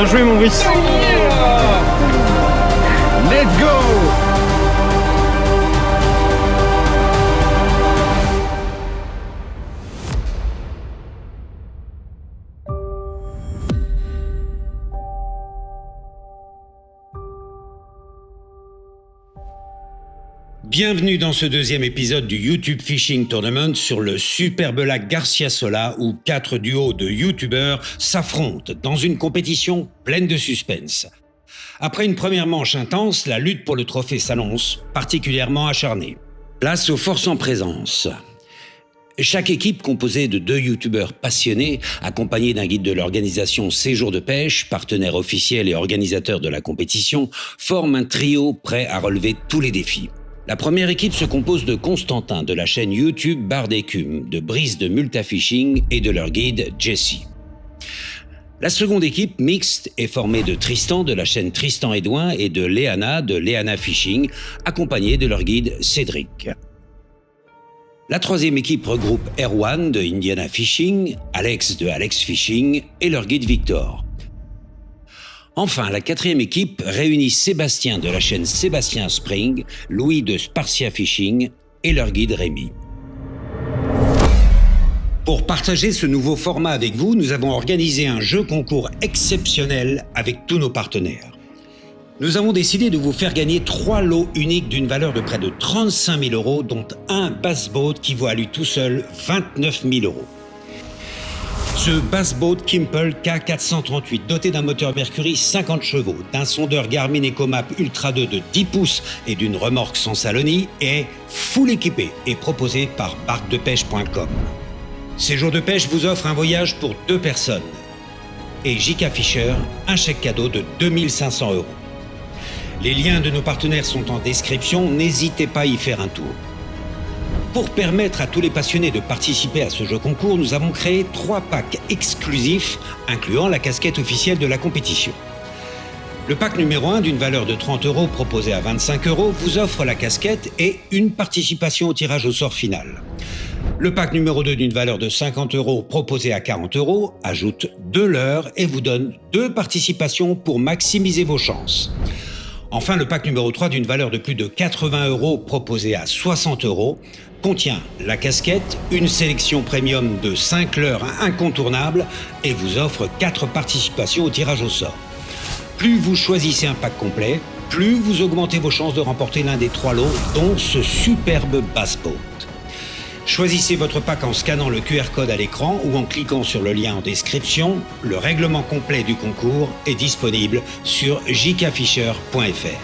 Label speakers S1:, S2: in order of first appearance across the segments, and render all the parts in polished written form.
S1: Bien joué mon Brice.
S2: Let's go!
S3: Bienvenue dans ce deuxième épisode du YouTube Fishing Tournament sur le superbe lac Garcia-Sola où 4 duos de YouTubeurs s'affrontent dans une compétition pleine de suspense. Après une première manche intense, la lutte pour le trophée s'annonce particulièrement acharnée. Place aux forces en présence. Chaque équipe, composée de 2 youtubeurs passionnés, accompagnés d'un guide de l'organisation Séjours de pêche, partenaire officiel et organisateur de la compétition, forme un trio prêt à relever tous les défis. La première équipe se compose de Constantin de la chaîne YouTube Barre d'écume, de Brice de Multafishing et de leur guide Jesse. La seconde équipe, mixte, est formée de Tristan de la chaîne Tristan Edouin et de Léana Fishing, accompagnés de leur guide Cédric. La troisième équipe regroupe Erwan de Indiana Fishing, Alex de Alex Fishing et leur guide Victor. Enfin, la quatrième équipe réunit Sébastien de la chaîne Sébastien Spring, Louis de Sparcia Fishing et leur guide Rémi. Pour partager ce nouveau format avec vous, nous avons organisé un jeu concours exceptionnel avec tous nos partenaires. Nous avons décidé de vous faire gagner 3 lots uniques d'une valeur de près de 35 000 €, dont un bassboat qui vaut à lui tout seul 29 000 €. Ce bassboat Kimple K438, doté d'un moteur Mercury 50 chevaux, d'un sondeur Garmin EcoMap Ultra 2 de 10 pouces et d'une remorque sans salonie, est full équipé et proposé par barquedepêche.com. Séjours de pêche vous offre un voyage pour 2 personnes. Et JK Fisher, un chèque cadeau de 2 500 €. Les liens de nos partenaires sont en description, n'hésitez pas à y faire un tour. Pour permettre à tous les passionnés de participer à ce jeu concours, nous avons créé 3 packs exclusifs, incluant la casquette officielle de la compétition. Le pack numéro 1, d'une valeur de 30 € proposé à 25 €, vous offre la casquette et une participation au tirage au sort final. Le pack numéro 2, d'une valeur de 50 € proposé à 40 €, ajoute 2 leurres et vous donne 2 participations pour maximiser vos chances. Enfin, le pack numéro 3, d'une valeur de plus de 80 € proposé à 60 €, contient la casquette, une sélection premium de 5 leurres incontournables et vous offre 4 participations au tirage au sort. Plus vous choisissez un pack complet, plus vous augmentez vos chances de remporter l'un des 3 lots, dont ce superbe bassboat. Choisissez votre pack en scannant le QR code à l'écran ou en cliquant sur le lien en description. Le règlement complet du concours est disponible sur jkfisher.fr.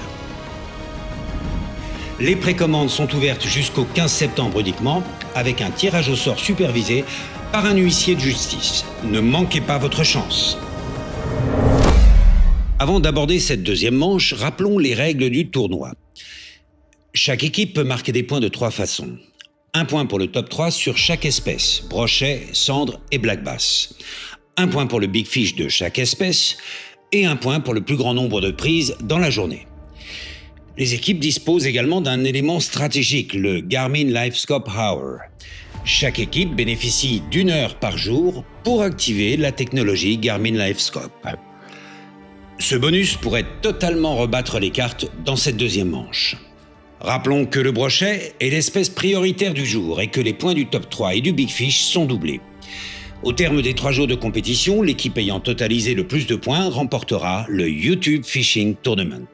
S3: Les précommandes sont ouvertes jusqu'au 15 septembre uniquement, avec un tirage au sort supervisé par un huissier de justice. Ne manquez pas votre chance. Avant d'aborder cette deuxième manche, rappelons les règles du tournoi. Chaque équipe peut marquer des points de 3 façons. 1 point pour le top 3 sur chaque espèce, brochet, cendre et black bass. 1 point pour le big fish de chaque espèce et 1 point pour le plus grand nombre de prises dans la journée. Les équipes disposent également d'un élément stratégique, le Garmin LiveScope Hour. Chaque équipe bénéficie d'1 heure par jour pour activer la technologie Garmin LiveScope. Ce bonus pourrait totalement rebattre les cartes dans cette deuxième manche. Rappelons que le brochet est l'espèce prioritaire du jour et que les points du top 3 et du big fish sont doublés. Au terme des 3 jours de compétition, l'équipe ayant totalisé le plus de points remportera le YouTube Fishing Tournament.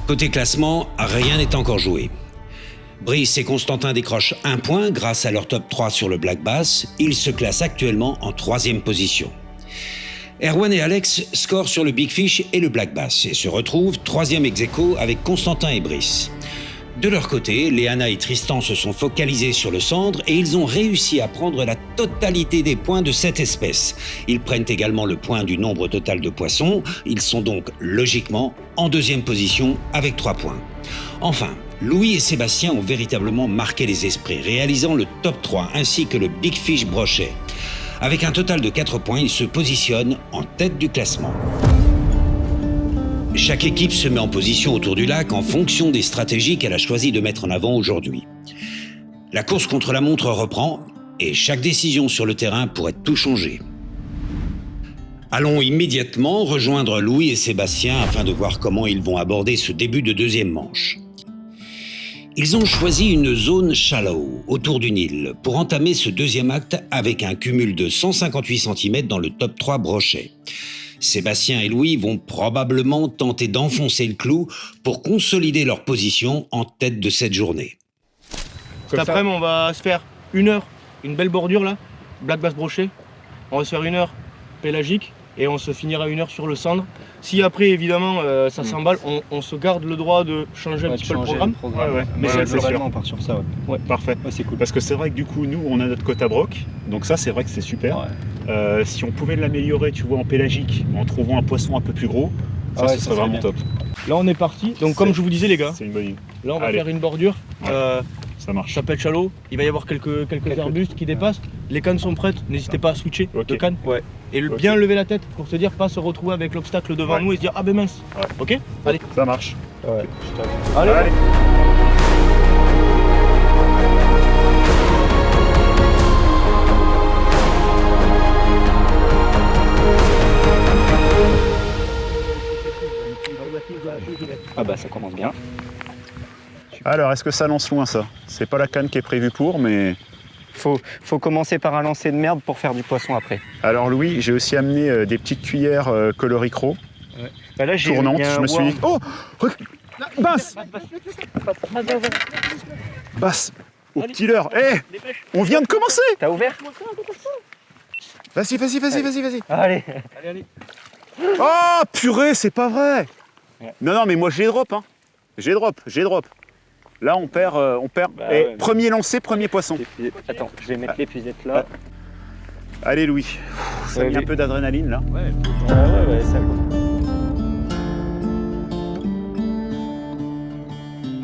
S3: Côté classement, rien n'est encore joué. Brice et Constantin décrochent 1 point grâce à leur top 3 sur le black bass. Ils se classent actuellement en 3e position. Erwan et Alex scorent sur le big fish et le black bass et se retrouvent 3e ex-aequo avec Constantin et Brice. De leur côté, Léana et Tristan se sont focalisés sur le cendre et ils ont réussi à prendre la totalité des points de cette espèce. Ils prennent également le point du nombre total de poissons. Ils sont donc logiquement en 2e position avec 3 points. Enfin, Louis et Sébastien ont véritablement marqué les esprits, réalisant le top 3 ainsi que le big fish brochet. Avec un total de 4 points, ils se positionnent en tête du classement. Chaque équipe se met en position autour du lac en fonction des stratégies qu'elle a choisi de mettre en avant aujourd'hui. La course contre la montre reprend et chaque décision sur le terrain pourrait tout changer. Allons immédiatement rejoindre Louis et Sébastien afin de voir comment ils vont aborder ce début de deuxième manche. Ils ont choisi une zone shallow, autour du Nil, pour entamer ce deuxième acte avec un cumul de 158 cm dans le top 3 brochet. Sébastien et Louis vont probablement tenter d'enfoncer le clou pour consolider leur position en tête de cette journée.
S1: Cet après-midi, on va se faire 1 heure, une belle bordure là, black bass brochet. On va se faire 1 heure pélagique et on se finira 1 heure sur le cendre. Si après, évidemment, ça s'emballe, on se garde le droit de changer un petit peu le programme.
S2: Mais c'est
S1: sûr.
S2: on part sur ça.
S1: Ouais, parfait.
S2: Ouais, c'est cool. Parce que c'est vrai que du coup, nous, on a notre quota broc. Donc ça, c'est vrai que c'est super. Si on pouvait l'améliorer, tu vois, en pélagique, en trouvant un poisson un peu plus gros, ça serait vraiment top.
S1: Là, on est parti. Donc, comme je vous disais, les gars,
S2: c'est une bonne idée.
S1: Là, on va faire une bordure.
S2: Ça marche.
S1: Ça peut être shallow. Il va y avoir quelques arbustes qui dépassent. Les cannes sont prêtes. N'hésitez pas à switcher de canne. Et bien lever la tête pour se dire, pas se retrouver avec l'obstacle devant nous et se dire, ah ben mince. Ok. Allez.
S2: Ça marche.
S1: Allez.
S4: Ah bah ça commence bien.
S2: Alors, est-ce que ça lance loin, ça? C'est pas la canne qui est prévue pour, mais...
S4: Faut commencer par un lancer de merde pour faire du poisson après.
S2: Alors Louis, j'ai aussi amené des petites cuillères Coloricro
S4: Bah là,
S2: tournantes. Je me suis dit... Oh, basse. Basse. Au petit leurre. Eh, on vient de commencer.
S4: T'as ouvert?
S2: Vas-y.
S4: Allez.
S2: Oh, purée, c'est pas vrai. Non, mais moi j'ai drop, hein. J'ai drop. Là, on perd.
S4: Bah,
S2: premier lancé, premier poisson.
S4: Attends, je vais mettre l'épuisette là.
S2: Allez, Louis. Ça a mis un peu d'adrénaline, là.
S4: Ouais, ça va.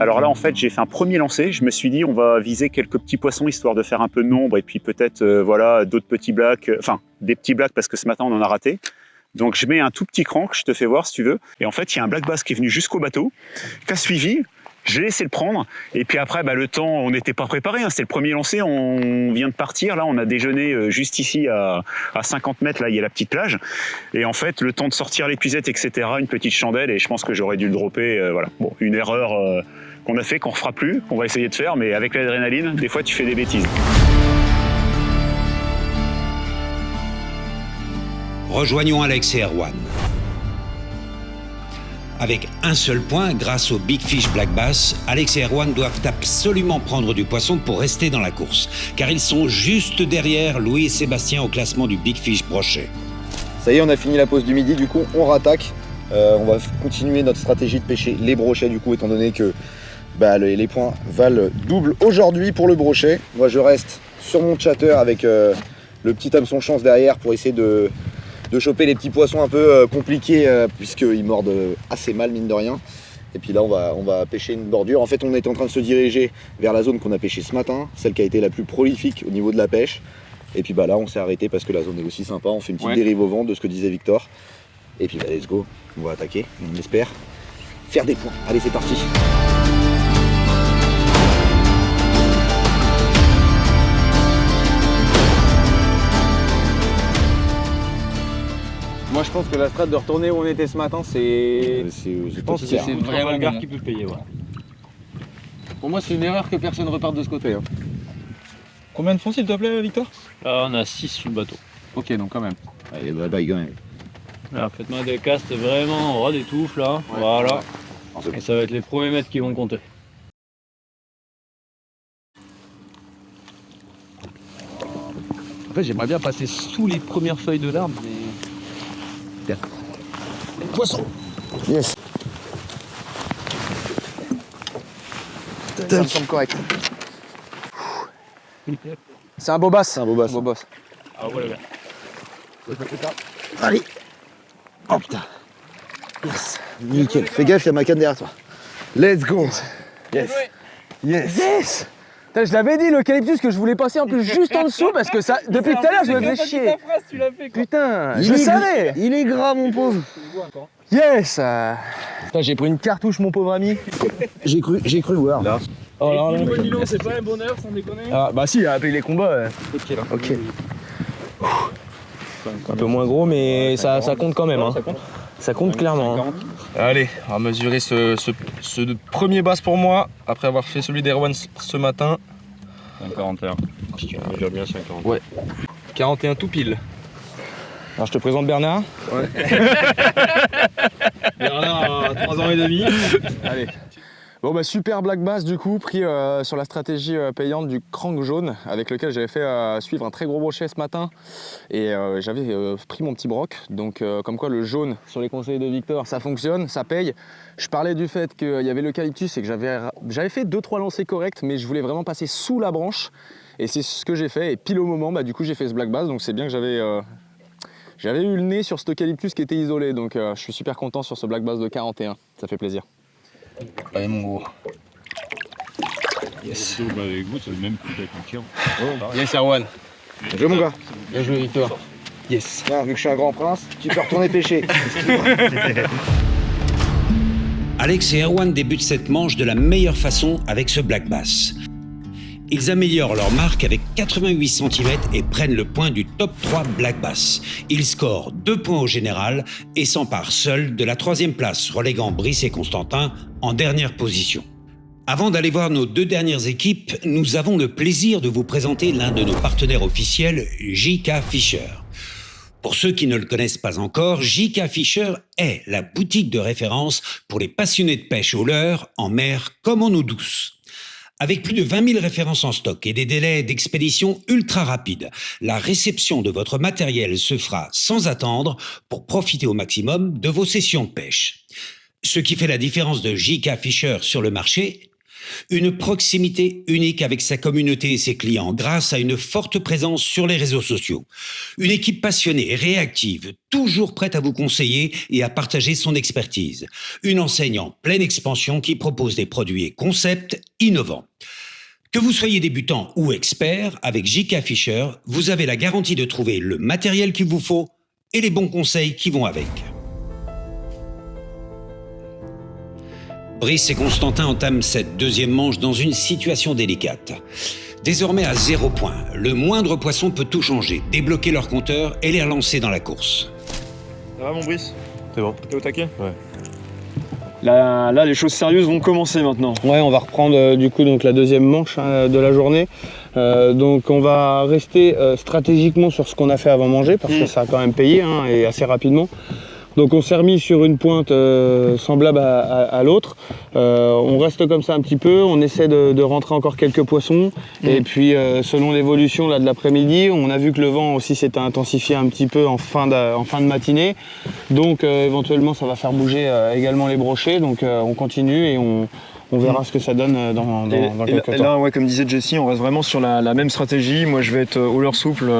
S2: Alors là, en fait, j'ai fait un premier lancer. Je me suis dit, on va viser quelques petits poissons, histoire de faire un peu de nombre. Et puis peut-être, d'autres petits blacks. Enfin, des petits blacks, parce que ce matin, on en a raté. Donc, je mets un tout petit crank, je te fais voir, si tu veux. Et en fait, il y a un black bass qui est venu jusqu'au bateau, qui a suivi. J'ai laissé le prendre, et puis après, le temps, on n'était pas préparé, hein. C'était le premier lancé, on vient de partir, là, on a déjeuné juste ici à 50 mètres, là, il y a la petite plage, et en fait, le temps de sortir l'épuisette, etc., une petite chandelle, et je pense que j'aurais dû le dropper, voilà. Bon, une erreur qu'on a fait, qu'on ne refera plus, qu'on va essayer de faire, mais avec l'adrénaline, des fois, tu fais des bêtises.
S3: Rejoignons Alex et Erwan. Avec un seul point, grâce au Big Fish Black Bass, Alex et Erwan doivent absolument prendre du poisson pour rester dans la course, car ils sont juste derrière Louis et Sébastien au classement du Big Fish brochet.
S5: Ça y est, on a fini la pause du midi, du coup on rattaque. On va continuer notre stratégie de pêcher les brochets, du coup, étant donné que les points valent double aujourd'hui pour le brochet. Moi je reste sur mon chatter avec le petit hameçon chance derrière pour essayer de choper les petits poissons un peu compliqués puisqu'ils mordent assez mal, mine de rien. Et puis là on va pêcher une bordure. En fait, on est en train de se diriger vers la zone qu'on a pêchée ce matin, celle qui a été la plus prolifique au niveau de la pêche. Et puis là on s'est arrêté parce que la zone est aussi sympa. On fait une petite dérive au vent de ce que disait Victor. Et puis let's go, on va attaquer, on espère faire des points. Allez, c'est parti.
S6: Moi je pense que la strat de retourner où on était ce matin, je pense que c'est
S1: vraiment le gars qui peut payer. Ouais.
S6: Pour moi c'est une erreur que personne reparte de ce côté. Hein.
S7: Combien de fonds s'il te plaît, Victor?
S1: On a 6 sur le bateau.
S6: Ok, donc quand même.
S5: Allez, bye quand même.
S1: Là, faites-moi des castes vraiment au ras des touffes là. Ouais, voilà. Ouais. Et ça va être les premiers mètres qui vont compter.
S6: En fait j'aimerais bien passer sous les premières feuilles de l'arbre, mais...
S5: Poisson. Yes.
S6: Ça me semble correct. C'est un beau bass.
S5: C'est un beau bass.
S1: Ah ouais, le gars.
S5: Allez. Oh putain. Yes. Nickel. Fais gaffe, il y a ma canne derrière toi. Let's go. Yes.
S6: Putain, je l'avais dit, l'eucalyptus, que je voulais passer en plus juste en dessous parce que ça, depuis tout à l'heure, je me faisais chier. Putain, je savais.
S5: Il est gras, mon pauvre.
S6: Yes. Putain, j'ai pris une cartouche, mon pauvre ami.
S5: J'ai cru voir. Là.
S1: Oh là là. C'est pas un bonheur, sans déconner.
S6: Ah, bah si, il a appelé les combats.
S5: Ok.
S6: Un peu moins gros, mais ça compte quand même. Hein. Ça compte clairement. Hein.
S7: Allez, on va mesurer ce premier bass pour moi, après avoir fait celui d'Erwan ce matin.
S8: 41. Tu mesures bien 50.
S7: Ouais. 41 tout pile.
S6: Alors je te présente Bernard.
S7: Ouais. Bernard a 3 ans et demi.
S6: Allez. Bon bah super black bass du coup, pris sur la stratégie payante du crank jaune avec lequel j'avais fait suivre un très gros brochet ce matin et j'avais pris mon petit broc, donc comme quoi le jaune sur les conseils de Victor ça fonctionne, ça paye. Je parlais du fait qu'il y avait l'eucalyptus et que j'avais fait 2-3 lancers corrects mais je voulais vraiment passer sous la branche et c'est ce que j'ai fait et pile au moment bah, du coup j'ai fait ce black bass, donc c'est bien que j'avais eu le nez sur cet eucalyptus qui était isolé, donc je suis super content sur ce black bass de 41, ça fait plaisir.
S7: Allez mon gros.
S8: Yes. Avec vous, c'est le même coup d'appliquant.
S7: Yes Erwan.
S5: Bien joué mon gars.
S7: Bien joué Victor. Yes.
S5: Tiens, vu que je suis un grand prince, tu peux retourner pêcher.
S3: Alex et Erwan débutent cette manche de la meilleure façon avec ce black bass. Ils améliorent leur marque avec 88 cm et prennent le point du top 3 black bass. Ils scorent 2 points au général et s'emparent seuls de la 3e place, reléguant Brice et Constantin en dernière position. Avant d'aller voir nos 2 dernières équipes, nous avons le plaisir de vous présenter l'un de nos partenaires officiels, J.K. Fisher. Pour ceux qui ne le connaissent pas encore, J.K. Fisher est la boutique de référence pour les passionnés de pêche au leurre, en mer comme en eau douce. Avec plus de 20 000 références en stock et des délais d'expédition ultra rapides, la réception de votre matériel se fera sans attendre pour profiter au maximum de vos sessions de pêche. Ce qui fait la différence de J.K. Fisher sur le marché, une proximité unique avec sa communauté et ses clients grâce à une forte présence sur les réseaux sociaux. Une équipe passionnée et réactive, toujours prête à vous conseiller et à partager son expertise. Une enseigne en pleine expansion qui propose des produits et concepts innovants. Que vous soyez débutant ou expert, avec J.K. Fisher, vous avez la garantie de trouver le matériel qu'il vous faut et les bons conseils qui vont avec. Brice et Constantin entament cette 2e manche dans une situation délicate. Désormais à 0 point, le moindre poisson peut tout changer, débloquer leur compteur et les relancer dans la course.
S7: Ça va mon Brice?
S8: C'est bon.
S7: T'es au taquet?
S8: Ouais.
S7: Là, les choses sérieuses vont commencer maintenant.
S1: Ouais, on va reprendre du coup donc la 2e manche de la journée. Donc on va rester stratégiquement sur ce qu'on a fait avant manger parce que ça a quand même payé et assez rapidement. Donc on s'est remis sur une pointe semblable à l'autre. On reste comme ça un petit peu, on essaie de rentrer encore quelques poissons. Et puis selon l'évolution de l'après-midi, on a vu que le vent aussi s'était intensifié un petit peu en fin de matinée. Donc éventuellement ça va faire bouger également les brochets. Donc on continue et on verra ce que ça donne dans quelques temps.
S7: Et là, ouais, comme disait Jessie, on reste vraiment sur la même stratégie. Moi, je vais être au leurre souple,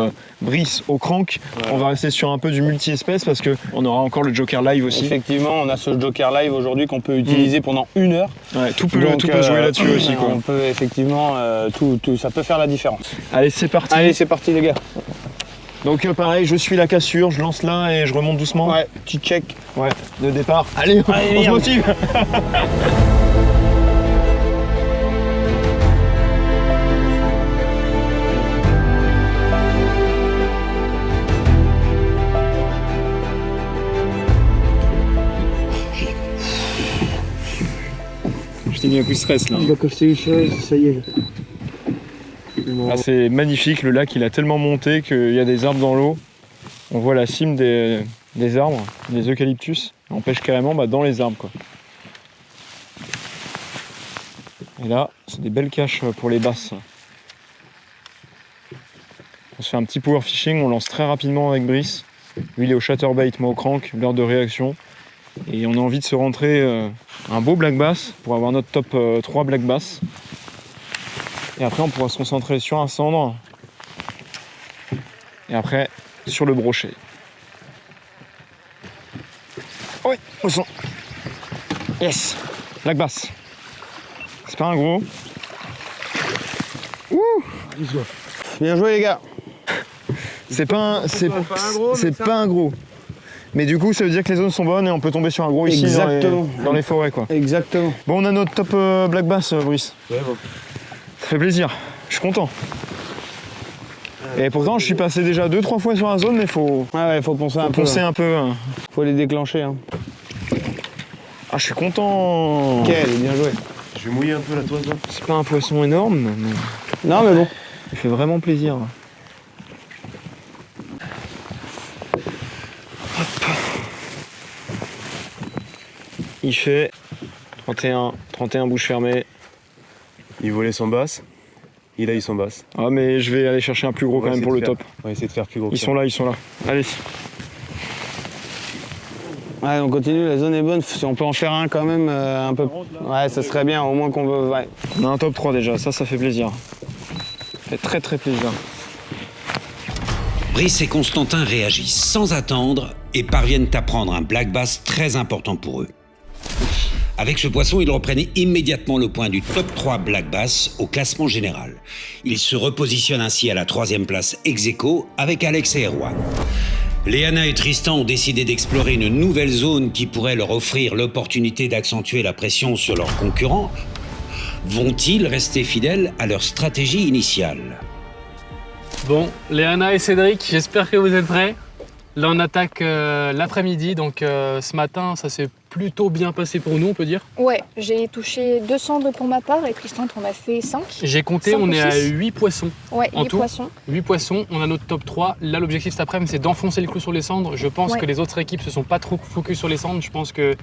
S7: Brice au crank. Ouais. On va rester sur un peu du multi-espèce parce qu'on aura encore le Joker Live aussi.
S1: Effectivement, on a ce Joker Live aujourd'hui qu'on peut utiliser pendant 1 heure.
S7: Ouais, tout peut jouer là-dessus aussi. Quoi.
S1: On peut effectivement, ça peut faire la différence.
S7: Allez, c'est parti.
S1: Allez, c'est parti les gars.
S7: Donc pareil, je suis la cassure, je lance là et je remonte doucement.
S1: Ouais, petit check.
S7: Ouais, de départ. Allez, on se motive. Je t'ai mis un coup de stress là.
S1: D'accord, je t'ai eu ça y est.
S7: Ah, c'est magnifique, le lac il a tellement monté qu'il y a des arbres dans l'eau. On voit la cime des arbres, des eucalyptus. On pêche carrément dans les arbres, quoi. Et là, c'est des belles caches pour les basses. On se fait un petit power fishing, on lance très rapidement avec Brice. Lui il est au chatterbait, moi au crank, l'heure de réaction. Et on a envie de se rentrer un beau black bass pour avoir notre top 3 black bass. Et après on pourra se concentrer sur un cendre. Et après sur le brochet. Oui, poisson. Yes, black bass. C'est pas un gros. Ouh,
S1: bien joué les gars.
S7: C'est pas un gros. Mais du coup, ça veut dire que les zones sont bonnes et on peut tomber sur un gros ici dans les forêts, quoi.
S1: Exactement.
S7: Bon, on a notre top black bass, Brice.
S8: Ouais, bon.
S7: Ça fait plaisir. Je suis content. Et pourtant, je suis passé déjà 2-3 fois sur la zone, mais faut
S4: poncer
S7: un peu. Hein.
S4: Faut les déclencher. Hein.
S7: Ah, je suis content.
S4: Ok, elle est bien jouée.
S1: Je vais mouiller un peu la toise là.
S7: C'est pas un poisson énorme, mais
S4: Non, mais bon.
S7: il fait vraiment plaisir. Hop. Il fait 31 bouches fermées.
S9: Il volait son basse. Il a eu son basse.
S7: Ah, mais je vais aller chercher un plus gros quand même pour le top.
S9: On va essayer de faire plus gros.
S7: Ils sont là. Allez.
S4: Ouais, on continue, la zone est bonne. Si on peut en faire un quand même un peu. Ouais, ça serait bien, au moins qu'on veut. Ouais.
S7: On a un top 3 déjà, ça fait plaisir. Ça fait très très plaisir.
S3: Brice et Constantin réagissent sans attendre et parviennent à prendre un black bass très important pour eux. Avec ce poisson, ils reprennent immédiatement le point du top 3 black bass au classement général. Ils se repositionnent ainsi à la 3e place ex aequo avec Alex et Erwan. Léana et Tristan ont décidé d'explorer une nouvelle zone qui pourrait leur offrir l'opportunité d'accentuer la pression sur leurs concurrents. Vont-ils rester fidèles à leur stratégie initiale?
S10: Bon, Léana et Cédric, j'espère que vous êtes prêts. Là, on attaque l'après-midi, donc ce matin, ça s'est plutôt bien passé pour nous, on peut dire.
S11: Ouais, j'ai touché 2 cendres pour ma part et Tristan, t'en as fait 5.
S10: J'ai compté,
S11: 5
S10: on
S11: ou
S10: est à
S11: 6.
S10: 8 poissons.
S11: Ouais,
S10: en
S11: 8
S10: tout.
S11: poissons.
S10: 8 poissons, on a notre top 3. Là, l'objectif cet après-midi, c'est d'enfoncer le clou sur les cendres. Je pense que les autres équipes se sont pas trop focus sur les cendres. Je pense que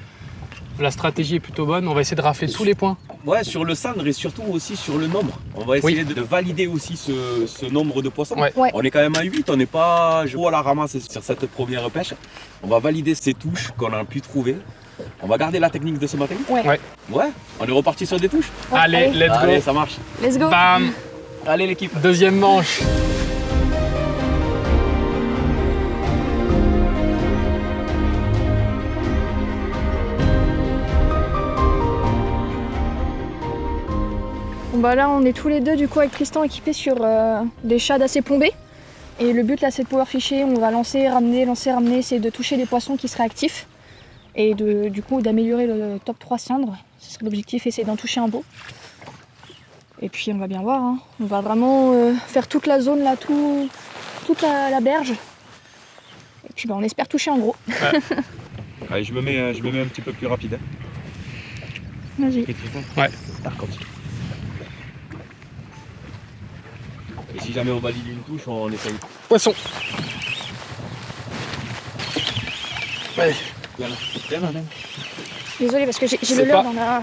S10: la stratégie est plutôt bonne. On va essayer de rafler tous les points.
S12: Ouais, sur le cendres et surtout aussi sur le nombre. On va essayer de valider aussi ce nombre de poissons.
S10: Ouais.
S11: Ouais.
S12: On est quand même à 8, on n'est pas à la ramasse sur cette première pêche. On va valider ces touches qu'on a pu trouver. On va garder la technique de ce matin.
S11: Ouais.
S12: Ouais, on est reparti sur des touches.
S11: Ouais,
S10: Allez, let's go.
S12: Allez, ça marche.
S11: Let's go.
S10: Bam.
S12: Allez l'équipe.
S10: Deuxième manche.
S11: Bon bah là, on est tous les deux du coup avec Tristan équipés sur des shads assez plombés. Et le but là, c'est de pouvoir ficher. On va lancer, ramener, c'est de toucher des poissons qui seraient actifs. Et du coup d'améliorer le top 3 cendres. Ce serait l'objectif, essayer d'en toucher un beau. Et puis on va bien voir, hein. On va vraiment faire toute la zone là, toute la berge. Et puis bah, on espère toucher en gros.
S8: Ouais. Allez, je me mets un petit peu plus rapide. Hein.
S11: Vas-y.
S10: Ouais.
S12: Et si jamais on valide une touche, on essaye.
S10: Poisson. Ouais.
S11: Désolée parce que j'ai le leurre dans la...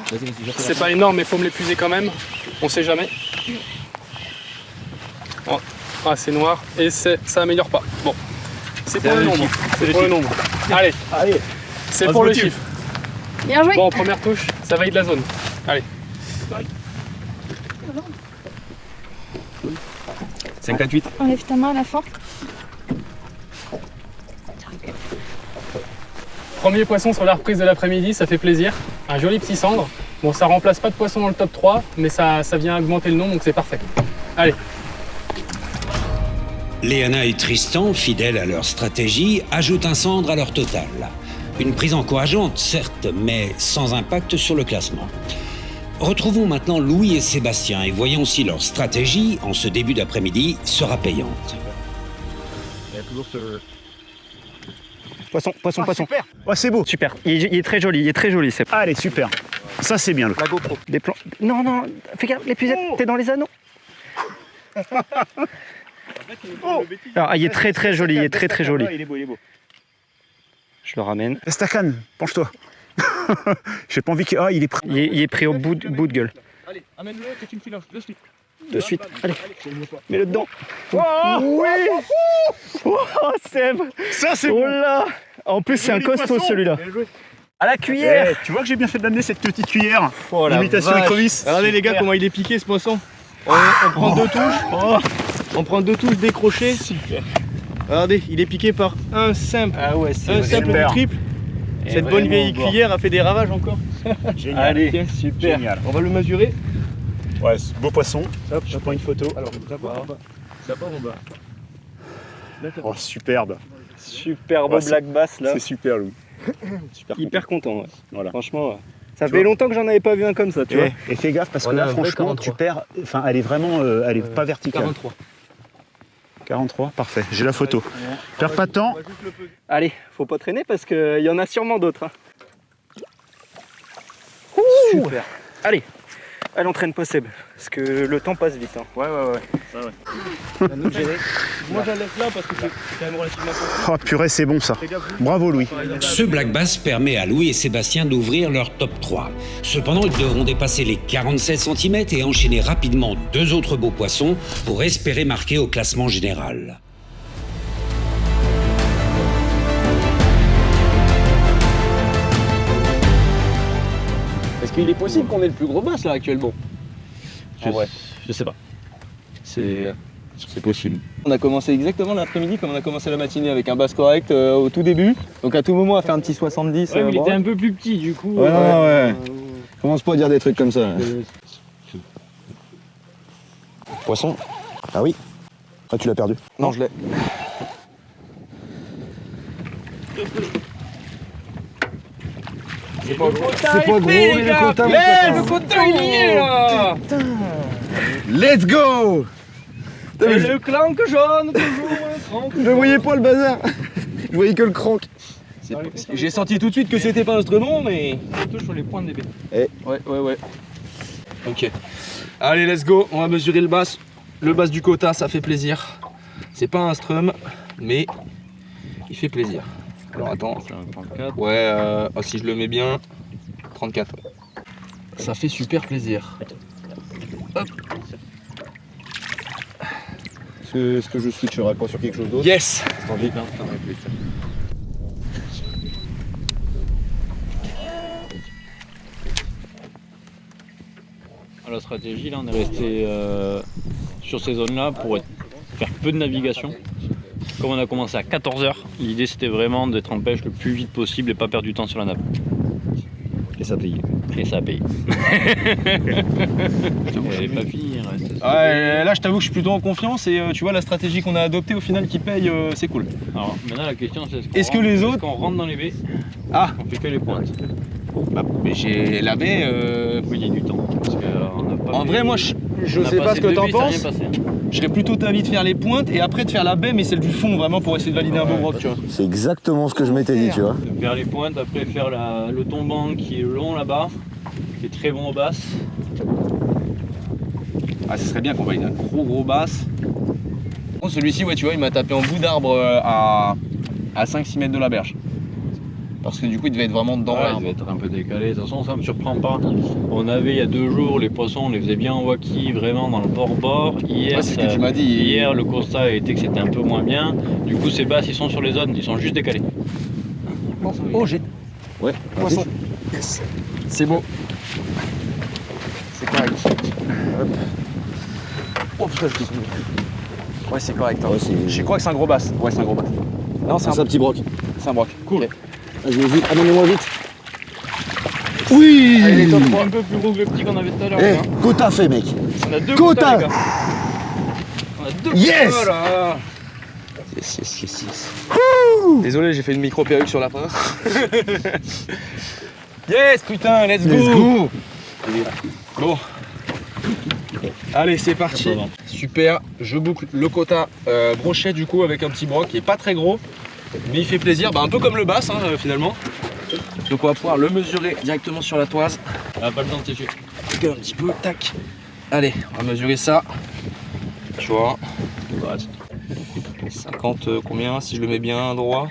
S10: C'est pas énorme, mais faut me l'épuiser quand même. On sait jamais. Oh. Ah, c'est noir et ça améliore pas. Bon, c'est pour le nombre. C'est pour le nombre. Allez, c'est pour le chiffre.
S11: Bien joué.
S10: Bon, première touche, ça valide la zone. Allez.
S12: 58.
S11: Enlève ta main à la fin.
S10: Premier poisson sur la reprise de l'après-midi, ça fait plaisir. Un joli petit cendre. Bon, ça remplace pas de poisson dans le top 3, mais ça vient augmenter le nombre, donc c'est parfait. Allez.
S3: Léana et Tristan, fidèles à leur stratégie, ajoutent un cendre à leur total. Une prise encourageante, certes, mais sans impact sur le classement. Retrouvons maintenant Louis et Sébastien et voyons si leur stratégie, en ce début d'après-midi, sera payante.
S1: Il y a toujours ce...
S2: Poisson. Super. Ouais, c'est beau.
S4: Super. Il est très joli, c'est.
S2: Allez, super. Ça, c'est bien.
S4: La GoPro. Des plans. Non, fais gaffe, l'épuisette, t'es dans les anneaux. Alors, il est très joli, joli.
S2: Il est beau.
S4: Je le ramène.
S2: Estacan, penche-toi. J'ai pas envie qu'il... Ah, il est pris.
S4: Il est pris au bout de gueule.
S1: Allez, amène-le que tu me files de suite.
S4: De suite. Allez, mets-le dedans. Oh, oui. Oh, Seb.
S2: Ça, c'est
S4: Oh
S2: bon.
S4: là. En plus, c'est un costaud celui-là.
S2: À la cuillère. Tu vois que j'ai bien fait d'amener cette petite cuillère. Imitation écrevisse.
S1: Regardez les gars comment il est piqué ce poisson. On prend 2 touches. On prend 2 touches décrochées. Super. Regardez, il est piqué par un simple.
S4: Ah ouais,
S1: Un simple du triple. Cette bonne vieille cuillère a fait des ravages encore.
S2: Génial.
S4: Allez,
S1: tiens,
S2: super. Génial.
S1: On va le mesurer.
S2: Ouais, beau poisson.
S1: Hop,
S2: je prends une photo.
S1: Alors, ça part en bas. Ça part en bas.
S2: Oh, superbe.
S4: super beau black bass là.
S2: C'est super, Louis. Super
S4: Hyper content. Ouais.
S2: Voilà.
S4: Franchement, ça fait longtemps que j'en avais pas vu un comme ça, tu vois.
S2: Et fais gaffe parce que
S1: On a
S2: là,
S1: un vrai
S2: franchement,
S1: 43.
S2: tu perds. Enfin, elle est vraiment, elle est pas verticale.
S1: 43.
S2: 43, parfait. J'ai la photo. Perds pas de temps.
S1: Allez, faut pas traîner parce qu'il y en a sûrement d'autres. Hein. Super. Allez, on traîne pas Seb, parce que le temps passe vite. Hein. Ouais. Ça, ouais. Moi j'enlève là parce que c'est quand même relativement compliqué.
S2: Oh purée, c'est bon ça. Bravo Louis.
S3: Ce black bass permet à Louis et Sébastien d'ouvrir leur top 3. Cependant, ils devront dépasser les 47 cm et enchaîner rapidement 2 autres beaux poissons pour espérer marquer au classement général.
S1: Est-ce qu'il est possible qu'on ait le plus gros bass là actuellement?
S9: Je sais pas. C'est possible.
S1: On a commencé exactement l'après-midi comme on a commencé la matinée avec un bass correct au tout début. Donc à tout moment on a fait un petit 70.
S10: Ouais, mais il était un peu plus petit du coup.
S5: Ouais. Commence pas à dire des trucs comme ça. Poisson. Ah oui. Ah tu l'as perdu.
S1: Non, je l'ai.
S5: C'est pas gros, mais le quota,
S1: le quota il y est là.
S5: Let's go.
S1: Et le crank jaune, toujours un crank.
S5: Je voyais pas le bazar. Je voyais que le crank.
S1: J'ai senti tout de suite que c'était pas un instrument, mais...
S10: Surtout sur les points de bébé.
S1: Ouais. Ok. Allez, let's go. On va mesurer le bass. Le bass du quota, ça fait plaisir. C'est pas un strum, mais il fait plaisir. Alors attends.
S10: C'est un 34.
S1: Ouais, si je le mets bien, 34. Ouais. Ça fait super plaisir. Hop.
S5: Est-ce que je switcherai pas sur quelque chose d'autre?
S1: Yes.
S13: La stratégie, là, on est resté sur ces zones-là pour faire peu de navigation. Comme on a commencé à 14h, l'idée c'était vraiment d'être en pêche le plus vite possible et pas perdre du temps sur la nappe.
S9: Et ça a payé.
S13: Et ça a payé. Elle n'est pas finie.
S1: Ouais, là je t'avoue que je suis plutôt en confiance et tu vois la stratégie qu'on a adoptée au final qui paye, c'est cool.
S13: Alors maintenant la question c'est
S1: est-ce que les autres...
S13: qu'on rentre dans les baies?
S1: Ah,
S13: on fait que les pointes.
S1: Bah, mais j'ai la baie...
S13: Oui, il y a du temps. Parce que, on a pas
S1: en vrai moi je sais pas ce que t'en penses. Je serais plutôt d'avis de faire les pointes et après de faire la baie mais celle du fond vraiment pour essayer de valider un beau broc, tu vois.
S5: C'est exactement ce que je m'étais dit, tu vois.
S13: De faire les pointes, après faire le tombant qui est long là-bas, qui est très bon aux basses.
S1: Ah, ce serait bien qu'on valide un gros bass. Bon, celui-ci, ouais, tu vois, il m'a tapé en bout d'arbre à 5-6 mètres de la berge. Parce que du coup, il devait être vraiment dedans.
S13: Ouais, il devait être un peu décalé. De toute façon, ça me surprend pas. On avait il y a 2 jours, les poissons, on les faisait bien en waki, vraiment dans le bord-bord. Hier,
S1: ouais, c'est ce que tu m'as dit.
S13: Hier, le constat a été que c'était un peu moins bien. Du coup, ces basses, ils sont sur les zones, ils sont juste décalés.
S1: Oh, j'ai...
S5: Ouais,
S1: poisson. Yes. C'est beau. C'est correct. Hop. Oh putain, je suis... Ouais, c'est correct. Hein. Ouais, je crois que c'est un gros bass. Ouais, c'est un gros bass. Non, c'est un
S5: petit broc.
S1: C'est un broc. Cool. Okay.
S5: Vas-y, vite. Amenez-moi vite.
S1: Oui.
S13: Allez, les top 3 un peu plus gros que le petit qu'on avait tout à l'heure.
S5: Hein. Quota fait, mec.
S13: On a 2 quotas, les gars. On a 2
S5: yes
S13: quotas, là.
S1: Yes. Désolé, j'ai fait une micro-perruque sur la fin. Yes, putain, let's go. Bon. Allez, c'est parti. Super, je boucle le quota brochet du coup avec un petit broc qui est pas très gros, mais il fait plaisir, un peu comme le bass hein, finalement. Donc on va pouvoir le mesurer directement sur la toise.
S13: On a pas le temps de sécher.
S1: Un petit peu, tac. Allez, on va mesurer ça. Tu vois. 50 combien si je le mets bien droit?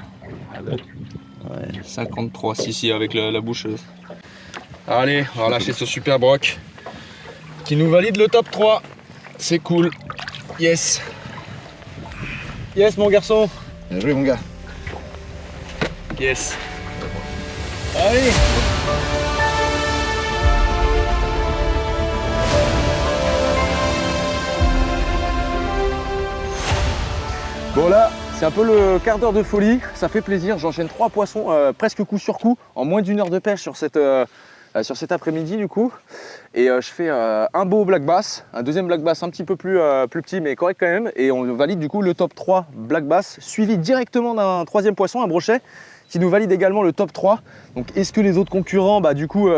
S1: Ouais, 53, si avec la boucheuse. Allez, on va lâcher ce super broc qui nous valide le top 3. C'est cool. Yes. Yes mon garçon.
S5: Bien joué mon gars.
S1: Yes. Allez. Bon là, c'est un peu le quart d'heure de folie, ça fait plaisir, j'enchaîne 3 poissons presque coup sur coup en moins d'1 heure de pêche sur cet après-midi du coup. Et je fais un beau black bass, un deuxième black bass un petit peu plus petit mais correct quand même. Et on valide du coup le top 3 black bass, suivi directement d'un 3e poisson, un brochet, qui nous valide également le top 3. Donc est-ce que les autres concurrents du coup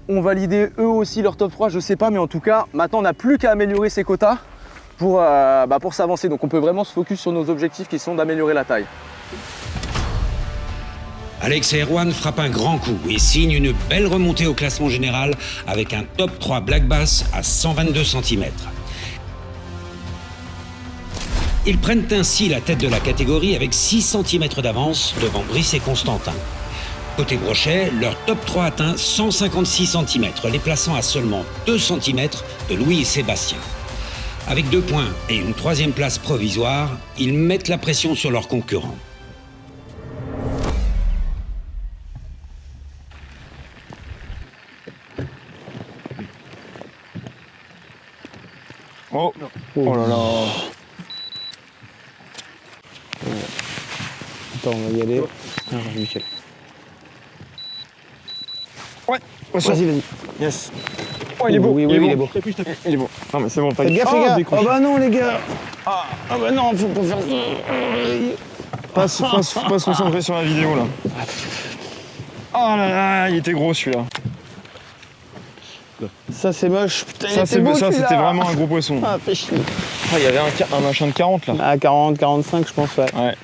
S1: ont validé eux aussi leur top 3? Je sais pas, mais en tout cas maintenant on n'a plus qu'à améliorer ces quotas
S6: pour s'avancer. Donc on peut vraiment se focus sur nos objectifs qui sont d'améliorer la taille.
S3: Alex et Erwan frappent un grand coup et signent une belle remontée au classement général avec un top 3 black bass à 122 cm. Ils prennent ainsi la tête de la catégorie avec 6 cm d'avance devant Brice et Constantin. Côté brochet, leur top 3 atteint 156 cm, les plaçant à seulement 2 cm de Louis et Sébastien. Avec 2 points et une 3e place provisoire, ils mettent la pression sur leurs concurrents.
S7: Oh, oh là là.
S4: Attends, on va y aller.
S7: Ah, nickel. Ouais,
S4: vas-y, vas-y.
S7: Yes. Oh, il est beau.
S4: Oui,
S7: il est
S4: il est
S7: beau.
S4: beau.
S7: Il est beau. Non, mais c'est bon,
S4: Faites gaffe, les gars. Oh bah non, les gars. Ah bah non, faut pas faire ça.
S7: Faut pas se concentrer sur la vidéo, là. Oh là là, il était gros, celui-là.
S4: Ça, c'est moche. Putain,
S7: ça, c'était vraiment un gros poisson.
S4: Ah, fais chier.
S7: Ah, il y avait un machin de 40, là.
S4: Ah, 40, 45, je pense, ouais.
S7: Ouais.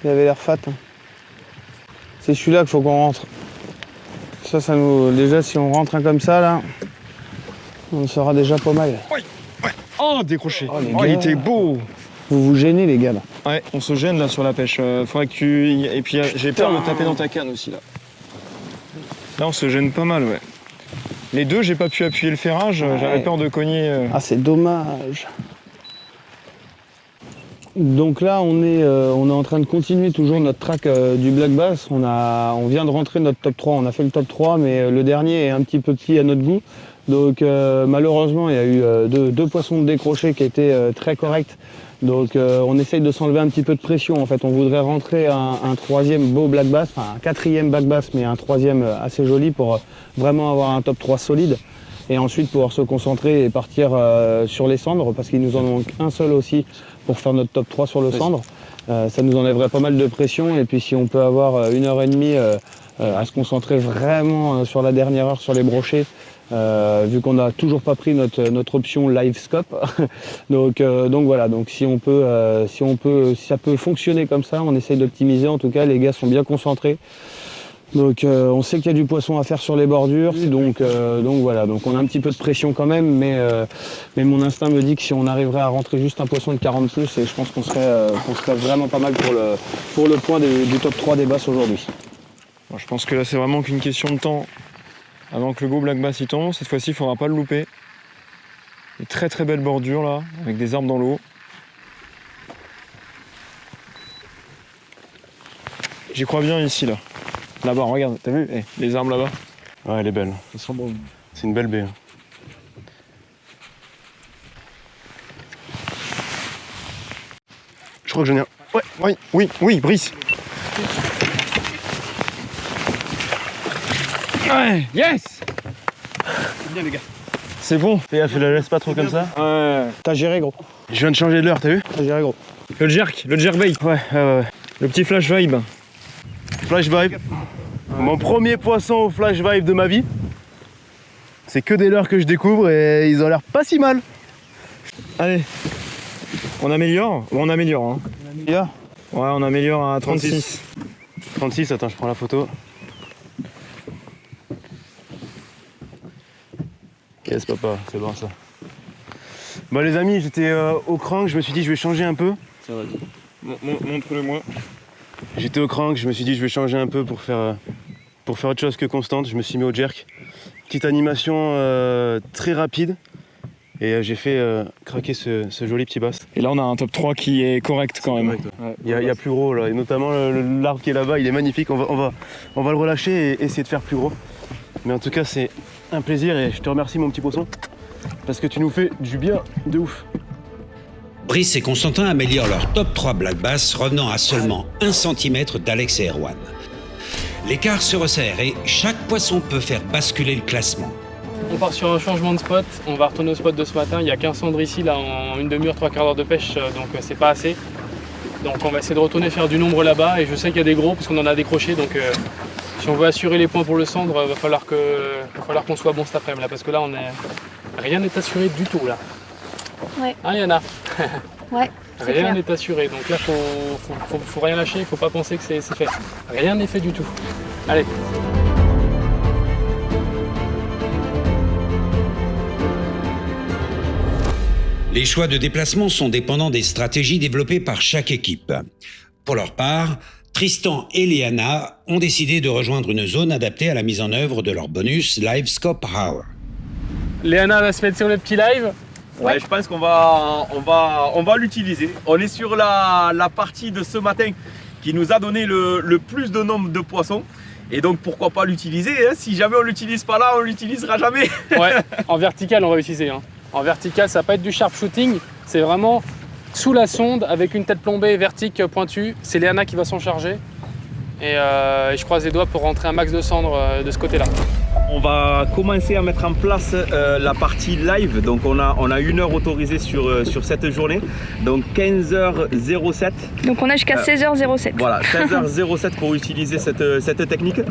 S4: Il avait l'air fat. C'est celui-là qu'il faut qu'on rentre. Ça nous... Déjà, si on rentre un comme ça, là, on sera déjà pas mal.
S7: Oui, ouais. Oh, décroché.
S4: Oh,
S7: oh il était beau.
S4: Vous vous gênez, les gars, là.
S7: Ouais, on se gêne, là, sur la pêche. Faudrait que tu... Et puis, j'ai peur de taper dans ta canne aussi, là. Là, on se gêne pas mal, ouais. Les deux, j'ai pas pu appuyer le ferrage. Ouais. J'avais peur de cogner.
S4: Ah, c'est dommage. Donc là, on est en train de continuer toujours notre track du black bass. On vient de rentrer notre top 3. On a fait le top 3, mais le dernier est un petit peu petit à notre goût. Donc malheureusement, il y a eu deux poissons de décroché qui étaient très corrects. Donc on essaye de s'enlever un petit peu de pression. En fait, on voudrait rentrer un troisième beau black bass, enfin un quatrième black bass, mais un troisième assez joli pour vraiment avoir un top 3 solide. Et ensuite pouvoir se concentrer et partir sur les cendres, parce qu'il nous en manque un seul aussi pour faire notre top 3 sur le cendre. Ça nous enlèverait pas mal de pression, et puis si on peut avoir 1h30 à se concentrer vraiment sur la dernière heure sur les brochets, vu qu'on n'a toujours pas pris notre option live scope. donc voilà, donc si ça peut fonctionner comme ça, on essaye d'optimiser. En tout cas, les gars sont bien concentrés. Donc on sait qu'il y a du poisson à faire sur les bordures, donc voilà, donc on a un petit peu de pression quand même, mais mon instinct me dit que si on arriverait à rentrer juste un poisson de 40+, et je pense qu'on serait vraiment pas mal pour le point du top 3 des basses aujourd'hui.
S7: Bon, je pense que là c'est vraiment qu'une question de temps avant que le beau black bass y tombe. Cette fois-ci il faudra pas le louper. Une très très belle bordure là, avec des arbres dans l'eau. J'y crois bien ici là. Là-bas, regarde, t'as vu les arbres là-bas?
S9: Ouais, elle est belle.
S7: Ils sont beaux.
S9: C'est une belle baie. Je crois que j'en ai un. Ouais,
S7: oui, Brice. Ouais, yes.
S1: Bien les gars.
S7: C'est bon.
S9: Fais gaffe, la laisse pas trop comme ça.
S7: Ouais.
S4: T'as géré, gros.
S9: Je viens de changer de l'heure, t'as vu?
S4: T'as géré, gros.
S7: Le jerkbait.
S9: Ouais.
S7: Le petit flash vibe.
S9: Flash vibe. Mon premier poisson au flash vibe de ma vie. C'est que des leurres que je découvre et ils ont l'air pas si mal.
S7: Allez, on améliore. On améliore. Hein.
S4: Yeah.
S7: Ouais, on améliore à 36.
S9: 36, attends, je prends la photo. Yes, papa, c'est bon ça. Bon les amis, j'étais au crank, je me suis dit je vais changer un peu.
S7: Ça va. Montre-le-moi.
S9: J'étais au crank, je me suis dit je vais changer un peu pour faire autre chose que constante. Je me suis mis au jerk. Petite animation très rapide. Et j'ai fait craquer ce joli petit bass.
S7: Et là on a un top 3 qui est correct quand même.
S9: Ouais. Il y a plus gros là, et notamment l'arbre qui est là-bas, il est magnifique. On va le relâcher et essayer de faire plus gros. Mais en tout cas c'est un plaisir et je te remercie mon petit poisson. Parce que tu nous fais du bien de ouf.
S3: Brice et Constantin améliorent leur top 3 black bass, revenant à seulement 1 cm d'Alex et Erwan. L'écart se resserre et chaque poisson peut faire basculer le classement.
S10: On part sur un changement de spot, on va retourner au spot de ce matin. Il y a 15 cendres ici, là, en une demi-heure, 3/4 d'heure de pêche, donc c'est pas assez. Donc on va essayer de retourner faire du nombre là-bas, et je sais qu'il y a des gros, parce qu'on en a décroché, donc si on veut assurer les points pour le cendre, va falloir qu'on soit bon cet après-midi, là, parce que là, rien n'est assuré du tout, là.
S11: Ouais.
S10: Hein, Yana?
S11: Ouais. C'est
S10: Rien
S11: clair.
S10: n'est assuré, donc là faut rien lâcher, il faut pas penser que c'est fait. Rien n'est fait du tout. Allez.
S3: Les choix de déplacement sont dépendants des stratégies développées par chaque équipe. Pour leur part, Tristan et Léana ont décidé de rejoindre une zone adaptée à la mise en œuvre de leur bonus Live Scope Hour.
S10: Léana va se mettre sur le petit live.
S12: Ouais, je pense qu'on va l'utiliser. On est sur la partie de ce matin qui nous a donné le plus de nombre de poissons. Et donc pourquoi pas l'utiliser, hein. Si jamais on l'utilise pas là, on l'utilisera jamais.
S10: Ouais, en vertical on va utiliser. Hein. En vertical ça va pas être du sharp shooting, c'est vraiment sous la sonde avec une tête plombée vertique pointue. C'est Léana qui va s'en charger. Et je croise les doigts pour rentrer un max de cendres de ce côté-là.
S12: On va commencer à mettre en place la partie live. Donc on a 1 heure autorisée sur cette journée. Donc 15h07.
S11: Donc on a jusqu'à 16h07.
S12: Voilà, 16h07 pour utiliser cette technique.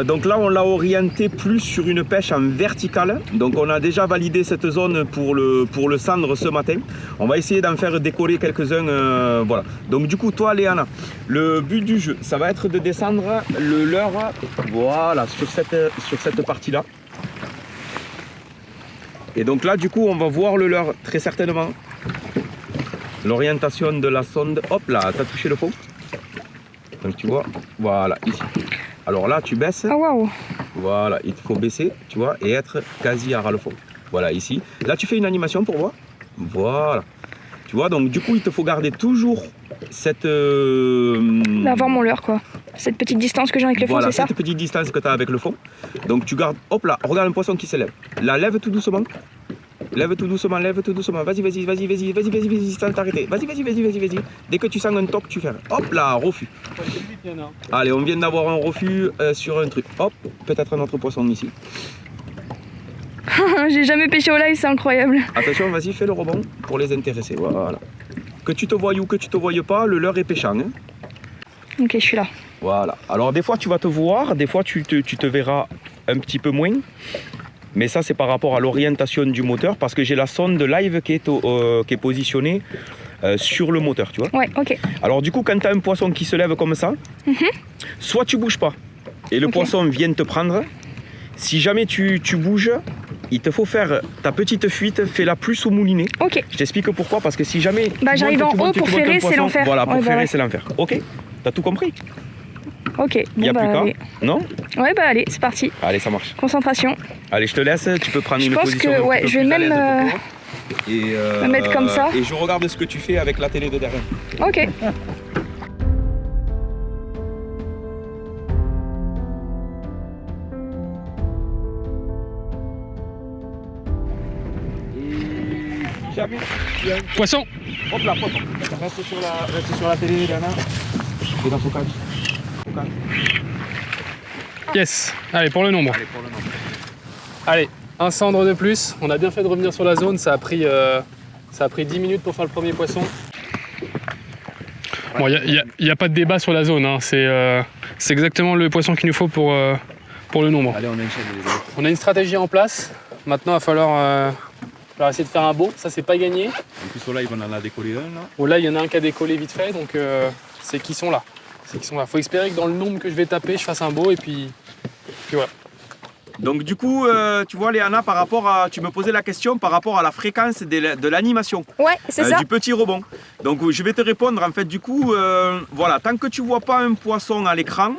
S12: Donc là on l'a orienté plus sur une pêche en verticale. Donc on a déjà validé cette zone pour le cendre ce matin. On va essayer d'en faire décoller quelques-uns. Voilà. Donc du coup toi Léana, le but du jeu, ça va être de descendre le leurre, voilà, sur cette partie-là. Et donc là, du coup, on va voir le leurre très certainement. L'orientation de la sonde, hop là, t'as touché le fond. Donc tu vois, voilà, ici. Alors là, tu baisses.
S11: Ah waouh.
S12: Voilà, il te faut baisser, tu vois, et être quasi à ras le fond. Voilà, ici. Là, tu fais une animation pour voir. Voilà. Tu vois, donc du coup, il te faut garder toujours cette...
S11: D'avoir mon leurre quoi. Cette petite distance que j'ai avec le fond,
S12: voilà,
S11: c'est ça?
S12: cette petite distance que tu as avec le fond. Donc tu gardes, hop là, regarde un poisson qui s'élève. Là, lève tout doucement. Lève tout doucement, lève tout doucement. Vas-y, sans t'arrêter. Vas-y. Dès que tu sens un toc, tu fermes. Hop là, refus. Allez, on vient d'avoir un refus sur un truc. Hop, peut-être un autre poisson ici.
S11: J'ai jamais pêché au live, c'est incroyable.
S12: Attention, vas-y, fais le rebond pour les intéresser. Voilà. Que tu te voyes ou que tu te voyes pas, le leurre est pêchant. Hein.
S11: Ok, je suis là.
S12: Voilà. Alors des fois tu vas te voir, des fois tu te verras un petit peu moins. Mais ça c'est par rapport à l'orientation du moteur parce que j'ai la sonde live qui est positionnée sur le moteur, tu vois.
S11: Ouais, ok.
S12: Alors du coup quand tu as un poisson qui se lève comme ça, soit tu bouges pas et le poisson vient te prendre. Si jamais tu bouges, il te faut faire ta petite fuite, fais-la plus au moulinet.
S11: Ok.
S12: Je t'explique pourquoi, parce que si jamais...
S11: Bah j'arrive en haut pour ferrer, c'est l'enfer.
S12: Voilà, pour
S11: ouais,
S12: ferrer,
S11: ouais.
S12: c'est l'enfer. Ok, t'as tout compris?
S11: Ok,
S12: Il n'y a
S11: bon,
S12: plus
S11: bah,
S12: qu'à?
S11: allez.
S12: Non?
S11: Ouais, bah allez, c'est parti.
S12: Allez, ça marche.
S11: Concentration.
S12: Allez, je te laisse, tu peux prendre
S11: Je
S12: une
S11: pense
S12: position
S11: que,
S12: un
S11: ouais,
S12: petit
S11: je
S12: peu
S11: vais
S12: plus à
S11: même
S12: l'aise pour toi. Et,
S11: me mettre comme ça.
S12: Et je regarde ce que tu fais avec la télé de derrière.
S11: Ok.
S12: Jamais.
S10: Poisson.
S12: Hop là, poisson. Reste sur la télé, Léana. Et dans ton cadre.
S10: Yes. Allez, pour le nombre. Allez, un cendre de plus. On a bien fait de revenir sur la zone. Ça a pris 10 minutes pour faire le premier poisson. Bon, il n'y a pas de débat sur la zone. Hein. C'est exactement le poisson qu'il nous faut pour le nombre.
S12: Allez, on enchaîne les autres.
S10: On a une stratégie en place. Maintenant, il va falloir essayer de faire un beau. Ça, c'est pas gagné.
S12: En plus, au live, on en a décollé un là.
S10: Bon, là, il y en a un qui a décollé vite fait. Donc, c'est qu'ils sont là. Faut espérer que dans le nombre que je vais taper, je fasse un beau. Et puis voilà.
S12: Donc du coup, tu vois Léana, par rapport à, tu me posais la question par rapport à la fréquence de l'animation.
S11: Ouais, c'est ça.
S12: Du petit rebond. Donc je vais te répondre en fait du coup, voilà, tant que tu vois pas un poisson à l'écran,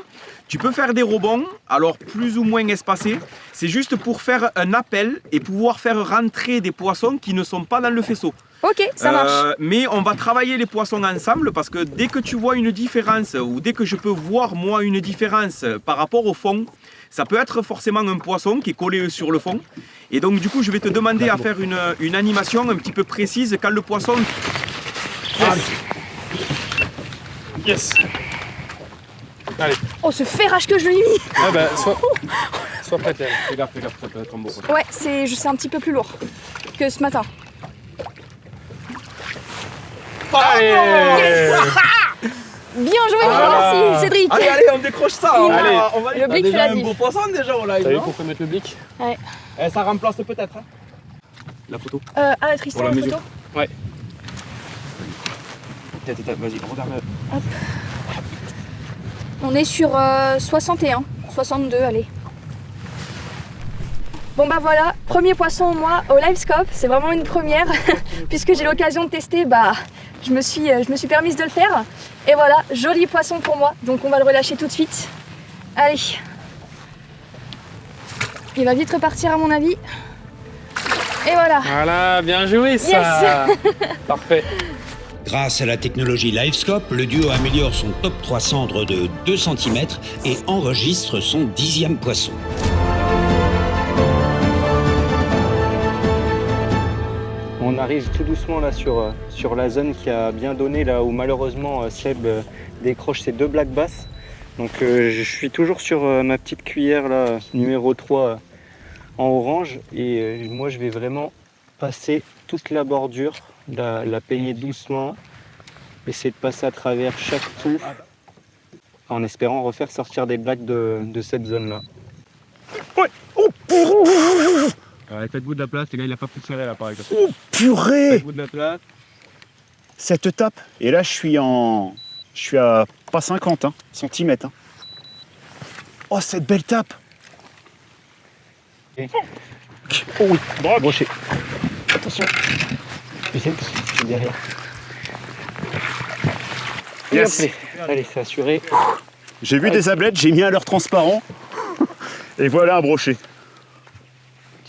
S12: tu peux faire des rebonds, alors plus ou moins espacés. C'est juste pour faire un appel et pouvoir faire rentrer des poissons qui ne sont pas dans le faisceau.
S11: Ok, ça marche.
S12: Mais on va travailler les poissons ensemble parce que dès que tu vois une différence ou dès que je peux voir moi une différence par rapport au fond, ça peut être forcément un poisson qui est collé sur le fond. Et donc du coup je vais te demander à faire une animation un petit peu précise quand le poisson...
S10: Yes. Allez.
S11: Oh, ce ferrage que je lui ai mis.
S10: Ah bah, sois prête. Fais gaffe, ça peut être un beau poisson.
S11: Ouais, c'est un petit peu plus lourd que ce matin.
S10: Allez.
S11: Yes. Bien joué, merci Cédric.
S12: Allez, on décroche ça. On va
S11: le blick, tu
S12: déjà
S11: l'as
S12: un
S11: dit.
S12: beau poisson déjà au live.
S10: T'as vu
S12: non
S10: pourquoi mettre le blic?
S11: Ouais.
S12: Ça remplace peut-être hein, la photo.
S11: Tristan,
S12: Pour la
S11: la
S12: mesure.
S11: photo.
S10: Ouais.
S1: Vas-y, regarde.
S11: Hop. On est sur 61, 62, allez. Bon bah voilà, premier poisson moi au Livescope, c'est vraiment une première puisque j'ai l'occasion de tester, je me suis permise de le faire. Et voilà, joli poisson pour moi, donc on va le relâcher tout de suite. Allez. Il va vite repartir à mon avis. Et voilà.
S10: Voilà, bien joué ça.
S11: Yes.
S10: Parfait.
S3: Grâce à la technologie Livescope, le duo améliore son top 3 cendres de 2 cm et enregistre son 10e poisson.
S4: On arrive tout doucement là sur la zone qui a bien donné, là où malheureusement Seb décroche ses 2 black bass. Donc je suis toujours sur ma petite cuillère là, numéro 3 en orange, et moi je vais vraiment passer toute la bordure, la peigner doucement, essayer de passer à travers chaque trou en espérant refaire sortir des blacks de cette zone là.
S2: Ouais. Oh purée.
S1: Faites-vous de la place, les gars, il a pas pu serrer là pareil.
S2: Oh purée.
S1: Faites-vous de la place.
S2: Cette tape, et là je suis à pas 50 centimètres. Oh cette belle tape.
S4: Oh oui, brochet. Attention. Tu sais, c'est derrière.
S2: Yes.
S4: Allez, c'est assuré.
S2: J'ai vu des ablettes, j'ai mis un leurre transparent. Et voilà un brochet.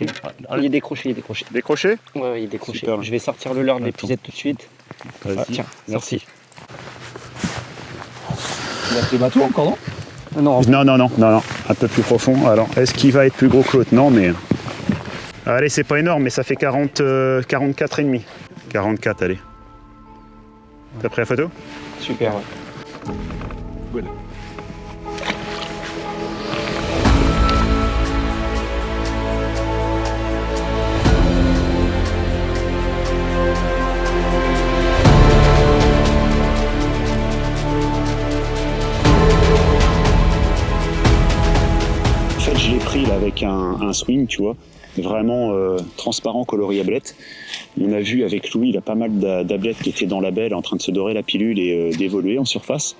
S4: Il est décroché, il est décroché.
S2: Décroché?
S4: Ouais, il est décroché. Super. Je vais sortir le leurre de l'épuisette tout de suite.
S2: Vas-y.
S4: Tiens,
S2: merci.
S4: Il a pris bateau encore, non?
S2: Non, un peu plus profond. Alors, est-ce qu'il va être plus gros que l'autre? Non, mais... Allez, c'est pas énorme, mais ça fait 44,5. 44, allez. T'as pris la photo?
S4: Super, ouais.
S2: Voilà. Je l'ai pris là avec un swing, tu vois, vraiment transparent, coloré ablette. On a vu avec Louis, il a pas mal d'ablettes qui étaient dans la belle, en train de se dorer la pilule et d'évoluer en surface.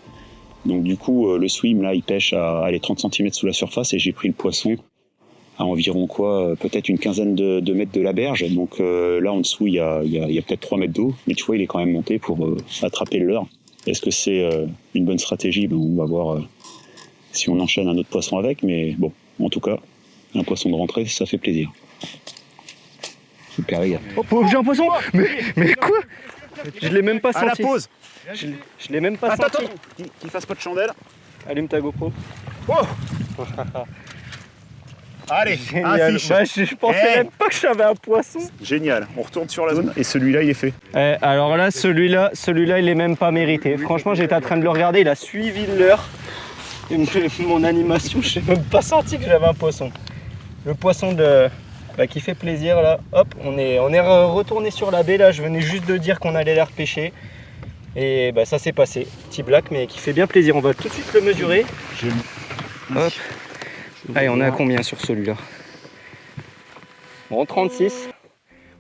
S2: Donc du coup, le swim là, il pêche à 30 cm sous la surface, et j'ai pris le poisson à environ peut-être une quinzaine de mètres de la berge. Donc là en dessous, il y a peut-être 3 mètres d'eau, mais tu vois, il est quand même monté pour attraper le leurre. Est-ce que c'est une bonne stratégie? On va voir si on enchaîne un autre poisson avec, mais bon. En tout cas, un poisson de rentrée, ça fait plaisir.
S4: Super, les gars. Oh, j'ai un poisson. Mais quoi? Je l'ai même pas senti.
S2: À la pause.
S4: Je l'ai même pas senti.
S2: Attends, qu'il fasse pas de chandelle.
S4: Allume ta GoPro.
S2: Oh. Allez,
S4: génial.
S2: un fiche.
S4: Je pensais même pas que j'avais un poisson.
S2: Génial, on retourne sur la zone, et celui-là, il est fait.
S4: Alors là, celui-là, il est même pas mérité. Franchement, j'étais en train de le regarder, il a suivi l'heure. Mon animation, je n'ai même pas senti que j'avais un poisson. Le poisson qui fait plaisir là, hop, on est retourné sur la baie là, je venais juste de dire qu'on allait les repêcher. Et ça s'est passé, petit black mais qui fait bien plaisir, on va tout de suite le mesurer. Hop. Allez, on est à combien sur celui-là? Bon, 36.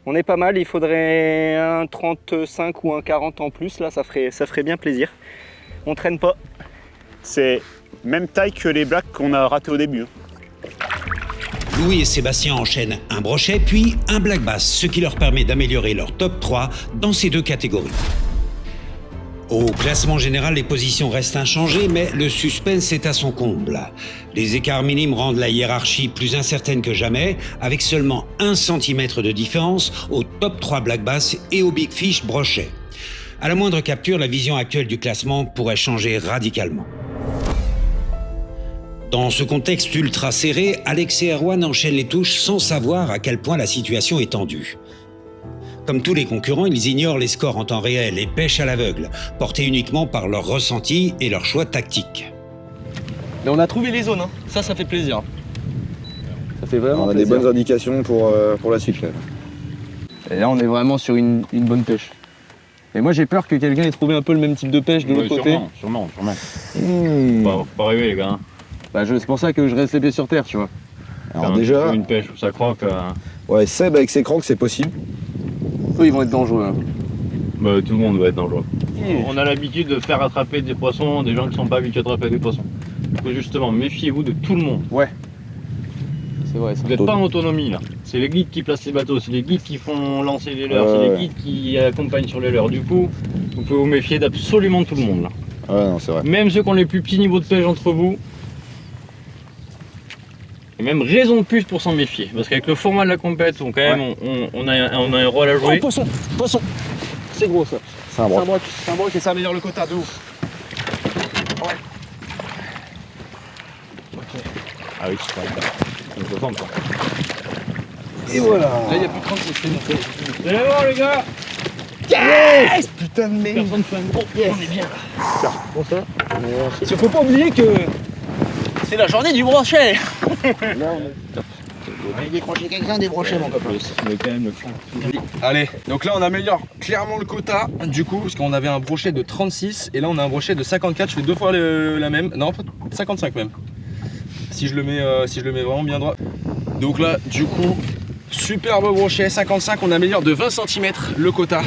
S4: On est pas mal, il faudrait un 35 ou un 40 en plus, là ça ferait bien plaisir. On traîne pas.
S2: C'est même taille que les blacks qu'on a ratés au début.
S3: Louis et Sébastien enchaînent un brochet puis un black bass, ce qui leur permet d'améliorer leur top 3 dans ces 2 catégories. Au classement général, les positions restent inchangées, mais le suspense est à son comble. Les écarts minimes rendent la hiérarchie plus incertaine que jamais, avec seulement 1 cm de différence au top 3 black bass et au big fish brochet. À la moindre capture, la vision actuelle du classement pourrait changer radicalement. Dans ce contexte ultra serré, Alex et Erwan enchaînent les touches sans savoir à quel point la situation est tendue. Comme tous les concurrents, ils ignorent les scores en temps réel et pêchent à l'aveugle, portés uniquement par leur ressenti et leur choix tactique.
S6: Mais on a trouvé les zones, ça fait plaisir. Ça fait vraiment
S5: on a
S6: plaisir.
S5: des bonnes indications pour la suite. Là.
S6: Et là, on est vraiment sur une bonne pêche. Et moi, j'ai peur que quelqu'un ait trouvé un peu le même type de pêche de l'autre côté.
S13: Sûrement. Faut pas rêver, les gars.
S6: C'est pour ça que je reste les pieds sur terre, tu vois.
S5: Alors déjà,
S13: une pêche où ça croque.
S5: Ouais, Seb avec ses crocs, c'est possible. eux ils vont être dangereux. Hein.
S13: Bah, tout le monde va être dangereux. On a l'habitude de faire attraper des poissons, des gens qui sont pas habitués à attraper des poissons. Donc justement, méfiez-vous de tout le monde.
S6: Ouais. C'est vrai.
S13: Vous n'êtes pas en autonomie là. C'est les guides qui placent les bateaux, c'est les guides qui font lancer les leurres, c'est les guides qui accompagnent sur les leurres. Du coup, vous pouvez vous méfier d'absolument tout le monde là.
S5: Ouais, non, c'est vrai.
S13: Même ceux qui ont les plus petits niveaux de pêche entre vous. Et même raison de plus pour s'en méfier. Parce qu'avec le format de la compète, on a un rôle à jouer.
S6: Oh, poisson. C'est gros ça.
S5: C'est un broc.
S6: C'est un broc et ça améliore le quota de ouf. Ouais.
S13: Ok. Ah oui, c'est pas on peut prendre quoi.
S5: Et voilà.
S6: Là il n'y a plus de 36, c'est bon.
S13: Vous allez voir les gars.
S5: Yes. Putain de merde.
S13: Personne fait un gros.
S6: Yes.
S13: On est bien.
S6: Bon ça. Il faut pas oublier que c'est la journée du brochet.
S5: Là on est. Allez décrocher quelqu'un des brochets mon copain.
S13: Mais quand même le fond.
S6: Allez, donc là on améliore clairement le quota du coup, parce qu'on avait un brochet de 36 et là on a un brochet de 54, je fais 2 fois la même, non 55 même. Si je le mets vraiment bien droit. Donc là du coup, superbe brochet, 55, on améliore de 20 cm le quota.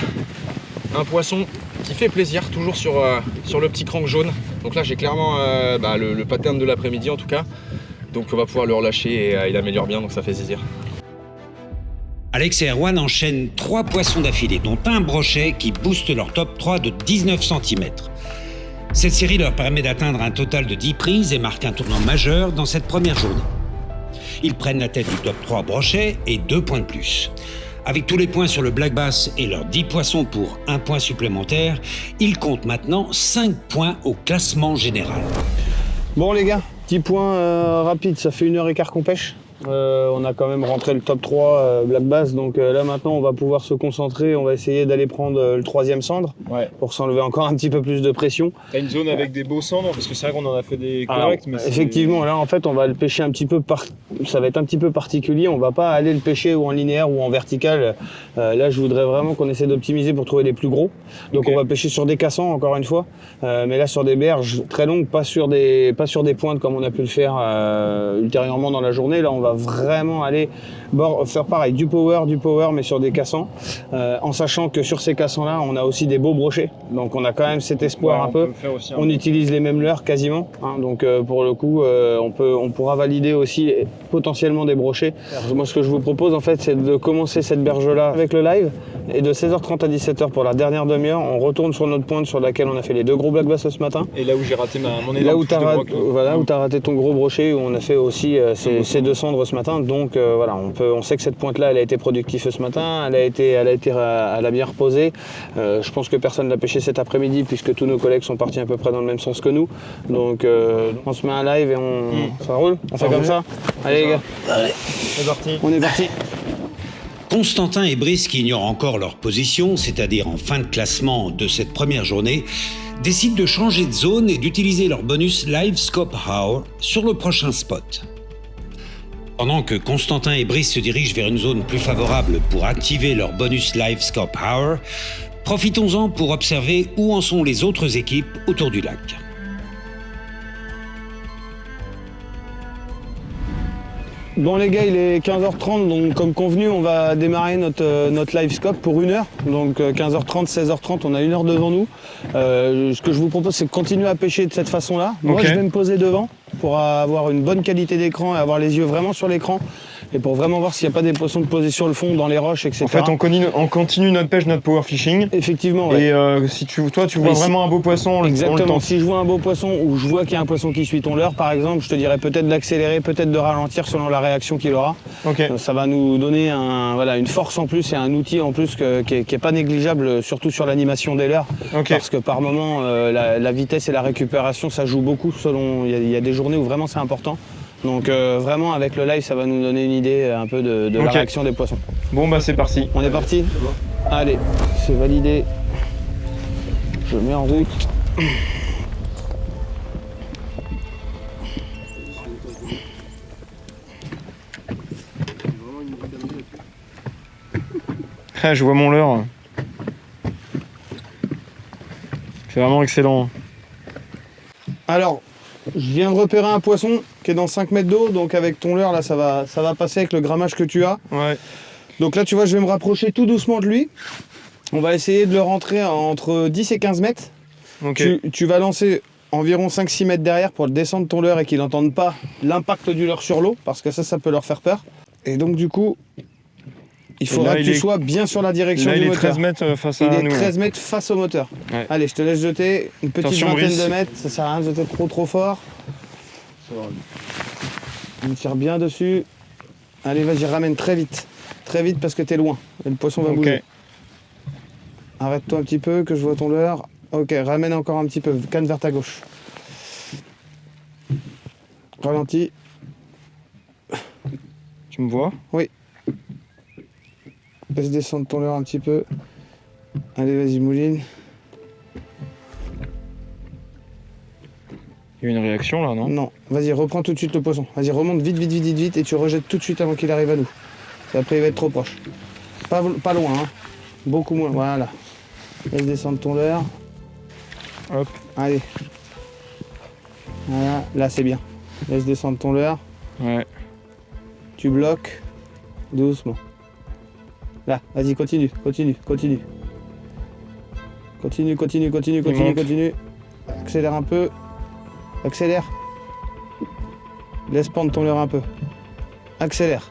S6: Un poisson qui fait plaisir, toujours sur le petit crank jaune. Donc là j'ai clairement le pattern de l'après-midi en tout cas. Donc on va pouvoir le relâcher et il améliore bien, donc ça fait plaisir.
S3: Alex et Erwan enchaînent 3 poissons d'affilée, dont un brochet qui booste leur top 3 de 19 cm. Cette série leur permet d'atteindre un total de 10 prises et marque un tournant majeur dans cette première journée. Ils prennent la tête du top 3 brochet et 2 points de plus. Avec tous les points sur le black bass et leurs 10 poissons pour 1 point supplémentaire, ils comptent maintenant 5 points au classement général.
S4: Bon les gars, petit point rapide, ça fait 1h15 qu'on pêche. On a quand même rentré le top 3 black bass, donc là maintenant on va pouvoir se concentrer, on va essayer d'aller prendre le 3e cendre pour s'enlever encore un petit peu plus de pression.
S7: T'as une zone avec des beaux cendres, parce que c'est vrai qu'on en a fait des corrects. Mais
S4: effectivement, là en fait on va le pêcher un petit peu, ça va être un petit peu particulier, on va pas aller le pêcher ou en linéaire ou en vertical. Là je voudrais vraiment qu'on essaie d'optimiser pour trouver les plus gros. Donc on va pêcher sur des cassants encore une fois, mais là sur des berges très longues, pas sur des pointes comme on a pu le faire ultérieurement dans la journée. Là on va vraiment aller faire pareil, du power mais sur des cassants, en sachant que sur ces cassants là on a aussi des beaux brochets, donc on a quand même cet espoir un peu. On utilise les mêmes leurres quasiment, hein, donc pour le coup on pourra valider aussi potentiellement des brochets. Moi ce que je vous propose en fait c'est de commencer cette berge là avec le live, et de 16h30 à 17h pour la dernière demi-heure on retourne sur notre pointe sur laquelle on a fait les 2 gros black bass ce matin.
S7: Et là où j'ai raté mon énorme
S4: là où t'as raté ton gros brochet, où on a fait aussi ces 2 cendres ce matin, donc voilà, on sait que cette pointe là elle a été productive ce matin, elle a bien reposé. Je pense que personne l'a pêché cet après-midi puisque tous nos collègues sont partis à peu près dans le même sens que nous, donc on se met un live et ça roule, on fait comme ça. Allez les gars,
S7: c'est parti.
S4: On est parti.
S3: Constantin et Brice, qui ignorent encore leur position, c'est-à-dire en fin de classement de cette première journée, décident de changer de zone et d'utiliser leur bonus Live Scope Hour sur le prochain spot. Pendant que Constantin et Brice se dirigent vers une zone plus favorable pour activer leur bonus Live Scope Hour, profitons-en pour observer où en sont les autres équipes autour du lac.
S4: Bon les gars, il est 15h30, donc comme convenu, on va démarrer notre live scope pour 1 heure. Donc 15h30, 16h30, on a 1 heure devant nous. Ce que je vous propose, c'est de continuer à pêcher de cette façon-là. Moi, je vais me poser devant pour avoir une bonne qualité d'écran et avoir les yeux vraiment sur l'écran. Et pour vraiment voir s'il n'y a pas des poissons de poser sur le fond, dans les roches, etc.
S7: En fait, on continue notre pêche, notre power fishing.
S4: Effectivement, ouais.
S7: Et si tu vois vraiment un beau poisson,
S4: exactement. Si je vois un beau poisson ou je vois qu'il y a un poisson qui suit ton leurre, par exemple, je te dirais peut-être d'accélérer, peut-être de ralentir selon la réaction qu'il aura. Ça va nous donner une force en plus et un outil en plus qui est pas négligeable, surtout sur l'animation des leurres. Parce que par moment, la vitesse et la récupération, ça joue beaucoup. Il y a des journées où vraiment c'est important. Donc vraiment avec le live ça va nous donner une idée un peu de la réaction des poissons.
S7: Bon bah c'est parti.
S4: On est parti. Allez, c'est validé. Je mets en route.
S7: Je vois mon leurre. C'est vraiment excellent.
S4: Alors, je viens de repérer un poisson qui est dans 5 mètres d'eau, donc avec ton leurre là ça va passer avec le grammage que tu as.
S7: Ouais.
S4: Donc là, tu vois, je vais me rapprocher tout doucement de lui. On va essayer de le rentrer entre 10 et 15 mètres.
S7: Okay.
S4: Tu vas lancer environ 5-6 mètres derrière pour le descendre ton leurre et qu'il n'entende pas l'impact du leurre sur l'eau, parce que ça peut leur faire peur. Et donc du coup, il faudra que tu sois bien sur la direction du moteur.
S7: Il est 13 mètres face à nous.
S4: Il est 13 mètres face au moteur.
S7: Ouais.
S4: Allez, je te laisse jeter une petite vingtaine
S7: Brice.
S4: de mètres. Ça sert à rien de jeter trop fort. On tire bien dessus. Allez, vas-y, ramène très vite. Très vite parce que t'es loin. Et le poisson va bouger. Arrête-toi un petit peu, que je vois ton leurre. Ok, ramène encore un petit peu. Canne vers ta gauche. Ralentis.
S7: Tu me vois?
S4: Oui. Laisse descendre ton leurre un petit peu. Allez, vas-y, mouline.
S7: Il y a une réaction là, non?
S4: Non. Vas-y, reprends tout de suite le poisson. Vas-y, remonte vite et tu rejettes tout de suite avant qu'il arrive à nous. Après, il va être trop proche. Pas loin, hein. Beaucoup moins. Voilà. Laisse descendre ton leurre.
S7: Hop.
S4: Allez. Voilà. Là, c'est bien. Laisse descendre ton leurre.
S7: Ouais.
S4: Tu bloques. Doucement. Là, vas-y, continue. Continue. Accélère un peu. Accélère. Laisse pendre ton leurre un peu. Accélère.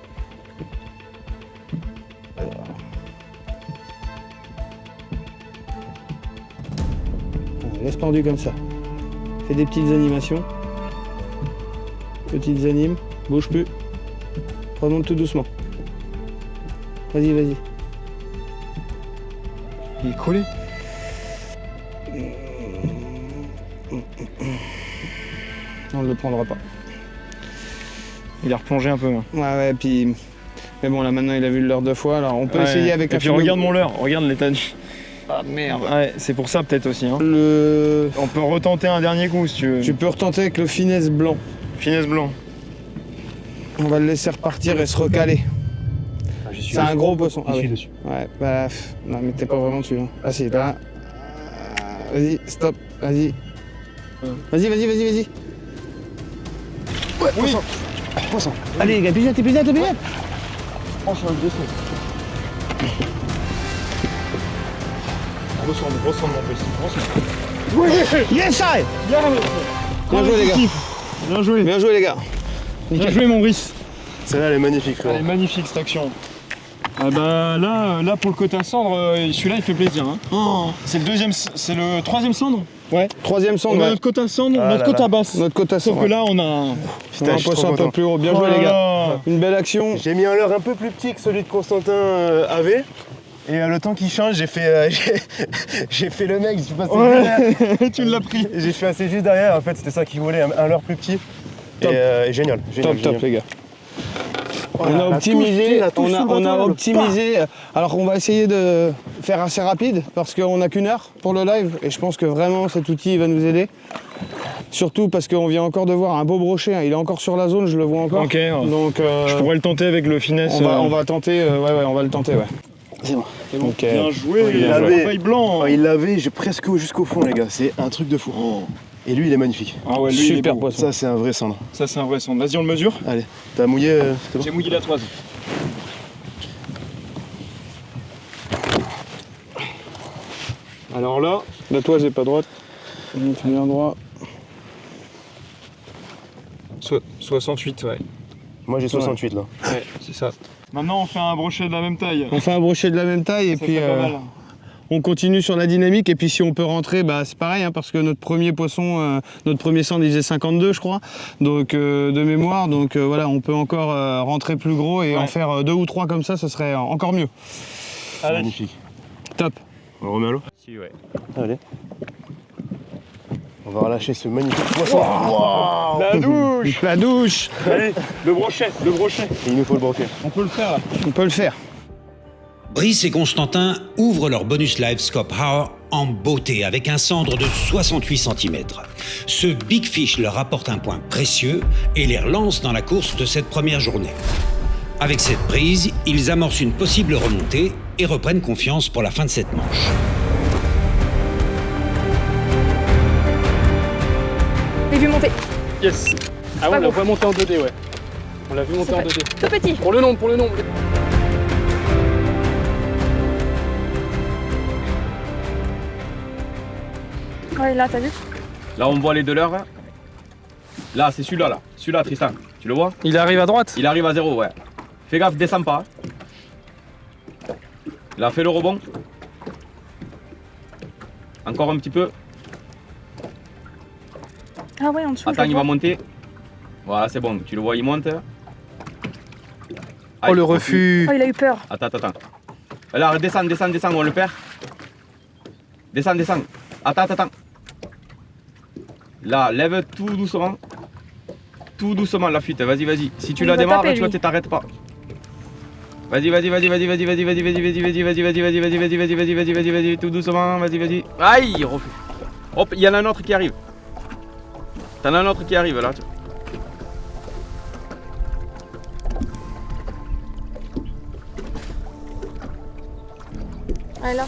S4: Laisse pendu comme ça. Fais des petites animations. Petites animes. Bouge plus. Remonte tout doucement. Vas-y.
S7: Il est collé.
S4: On ne le prendra pas.
S7: Il a replongé un peu. Hein.
S4: Ouais, puis... Mais bon, là, maintenant, il a vu le leurre 2 fois, alors on peut essayer avec
S7: un... Et puis regarde mon leurre, regarde l'état du...
S4: Ah, merde.
S7: Ouais, c'est pour ça, peut-être, aussi. Hein. On peut retenter un dernier coup, si tu veux.
S4: Tu peux retenter avec le finesse blanc.
S7: Finesse blanc.
S4: On va le laisser repartir et se recaler. C'est un gros poisson.
S9: Je suis dessus.
S4: Ouais, bah... Non, mais t'es pas vraiment dessus. Hein. Ah si, là... Vas-y, stop, vas-y. Vas-y.
S9: Ouais, poisson.
S4: Allez les gars, plus vite.
S9: On change de son.
S7: Ressens mon petit.
S4: Oui. Yes, I. Bien joué les gars. Bien joué les gars.
S7: Bien joué mon Brice.
S9: Celle-là, elle est magnifique.
S7: Elle est magnifique cette action. Ah bah là pour le côte à cendre, celui-là il fait plaisir. Hein. Oh, c'est le troisième cendre.
S4: Ouais, troisième cendre.
S7: On a
S4: ouais.
S7: notre côte à cendre, notre côte à basse.
S4: Notre côte à cendre.
S7: Sauf que là on a
S4: un poisson un peu plus haut. Bien joué les gars. Une belle action.
S9: J'ai mis un leurre un peu plus petit que celui de Constantin avait. Et le temps qu'il change, j'ai fait le mec, je suis passé derrière.
S7: Tu l'as pris.
S9: J'ai fait assez juste derrière, en fait c'était ça qu'il voulait, un leurre plus petit. Et génial.
S4: Top les gars. On a optimisé, Alors on va essayer de faire assez rapide parce qu'on n'a qu'1 heure pour le live et je pense que vraiment cet outil va nous aider. Surtout parce qu'on vient encore de voir un beau brochet, hein. Il est encore sur la zone, je le vois encore.
S7: Ok, ouais. Donc je pourrais le tenter avec le finesse.
S4: On va tenter, on va le tenter, ouais.
S9: C'est bon.
S4: Okay.
S7: Bien joué,
S9: il l'avait
S7: blanc.
S9: Il l'avait presque jusqu'au fond les gars, c'est un truc de fou. Et lui il est magnifique.
S7: Ah ouais, lui,
S4: super poisson.
S9: Ça c'est un vrai cendre.
S7: Ça c'est un vrai cendre. Vas-y on le mesure.
S9: Allez, t'as mouillé bon.
S7: J'ai mouillé la toise. Alors là,
S4: la toise est pas droite. On fait bien droit.
S7: 68 ouais.
S9: Moi j'ai 68 là.
S7: Ouais, c'est ça. Maintenant on fait un brochet de la même taille.
S4: On fait un brochet de la même taille et puis on continue sur la dynamique et puis si on peut rentrer, bah c'est pareil hein, parce que notre premier poisson, notre premier cendre il faisait 52 je crois, donc de mémoire, donc voilà on peut encore rentrer plus gros et en faire 2 ou 3 comme ça serait encore mieux.
S9: C'est magnifique.
S4: Top.
S9: On le remet à l'eau?
S13: Si ouais.
S9: Allez. On va relâcher ce magnifique poisson.
S7: Wow. La douche.
S9: Allez, le brochet. Il nous faut le brochet.
S7: On peut le faire là.
S4: On peut le faire.
S3: Brice et Constantin ouvrent leur bonus live Scope Hour en beauté avec un cendre de 68 cm. Ce Big Fish leur apporte un point précieux et les relance dans la course de cette première journée. Avec cette prise, ils amorcent une possible remontée et reprennent confiance pour la fin de cette manche.
S11: J'ai vu monter.
S10: Yes. Ah ouais, on la voit monter en 2D, ouais. On l'a vu monter en 2D.
S11: Tout petit.
S10: Pour le nombre.
S11: Ouais, là, t'as vu?
S12: Là, on voit les deux leurres. Là, c'est celui-là, là. Celui-là, Tristan. Tu le vois?
S10: Il arrive à droite?
S12: Il arrive à 0, ouais. Fais gaffe, descends pas. Là, fais le rebond. Encore un petit peu.
S11: Ah ouais, en dessous.
S12: Attends,
S11: je
S12: il
S11: vois.
S12: va monter. Voilà, c'est bon. Tu le vois, il monte.
S10: Oh, le refus.
S11: Oh, il a eu peur.
S12: Attends. Alors, descends, on le perd. Descends. Attends. Là, lève tout doucement. Tout doucement la fuite, vas-y. Si tu
S11: Il
S12: la
S11: va
S12: démarres,
S11: taper,
S12: tu vois,
S11: lui.
S12: t'arrêtes pas. Vas-y, tout doucement, vas-y. Aïe, il refuse. Hop, il y en a un autre qui arrive. T'en as un autre qui arrive là.
S11: Ouais, là.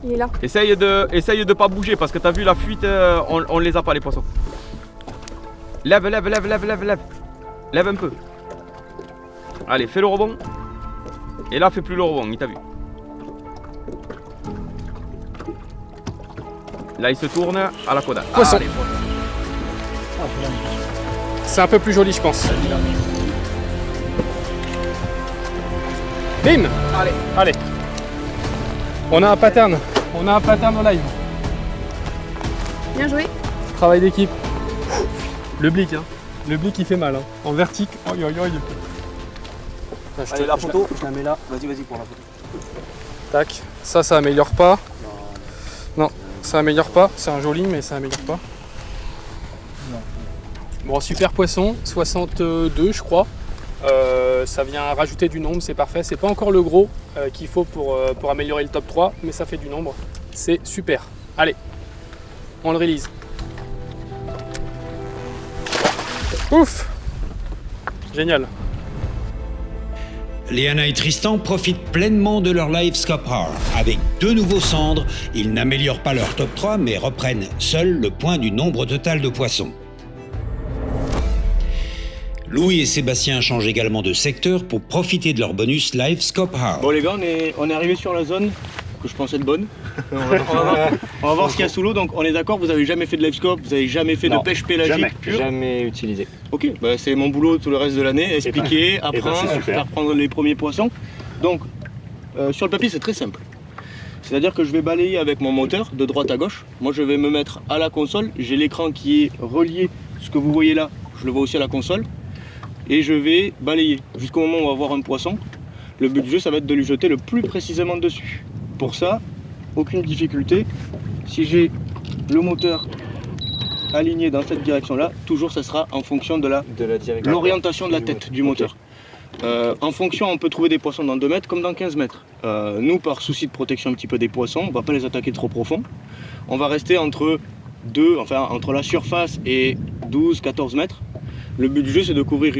S11: Il est là.
S12: Essaye de pas bouger parce que t'as vu la fuite, on les a pas les poissons. Lève. Lève un peu. Allez, fais le rebond. Et là, fais plus le rebond, il t'a vu. Là, il se tourne à la coda.
S10: Poisson.
S12: Allez,
S10: C'est un peu plus joli, je pense. Bim! Allez. On a un pattern. On a un pattern en live.
S11: Bien joué.
S10: Travail d'équipe. Le blick, hein. Le blick, il fait mal. Hein. En vertic. Aïe.
S1: Allez, la photo, je la mets là. Vas-y pour la photo.
S10: Tac. Ça améliore pas. Non, ça améliore pas. C'est un joli, mais ça améliore pas. Bon, super poisson. 62, je crois. Ça vient rajouter du nombre, c'est parfait. C'est pas encore le gros qu'il faut pour améliorer le top 3, mais ça fait du nombre. C'est super. Allez, on le release. Ouf! Génial.
S3: Léana et Tristan profitent pleinement de leur live Scope Hour. Avec 2 nouveaux cendres, ils n'améliorent pas leur top 3, mais reprennent seuls le point du nombre total de poissons. Louis et Sébastien changent également de secteur pour profiter de leur bonus live Scope Hour.
S1: Bon les gars, on est arrivé sur la zone que je pense être bonne. on va voir ce qu'il y a sous l'eau. Donc on est d'accord, vous avez jamais fait de live scope, vous avez jamais fait de pêche pélagique pure.
S8: Jamais utilisé.
S1: Ok, bah, c'est mon boulot tout le reste de l'année, expliquer, apprendre, faire prendre les premiers poissons. Donc sur le papier c'est très simple. C'est-à-dire que je vais balayer avec mon moteur de droite à gauche. Moi je vais me mettre à la console, j'ai l'écran qui est relié, ce que vous voyez là, je le vois aussi à la console. Et je vais balayer jusqu'au moment où on va voir un poisson. Le but du jeu, ça va être de lui jeter le plus précisément dessus. Pour ça, aucune difficulté. Si j'ai le moteur aligné dans cette direction-là, toujours ça sera en fonction de l'orientation de la tête du moteur. En fonction, on peut trouver des poissons dans 2 mètres comme dans 15 mètres. Nous, par souci de protection un petit peu des poissons, on ne va pas les attaquer trop profond. On va rester entre la surface et 12-14 mètres. Le but du jeu, c'est de couvrir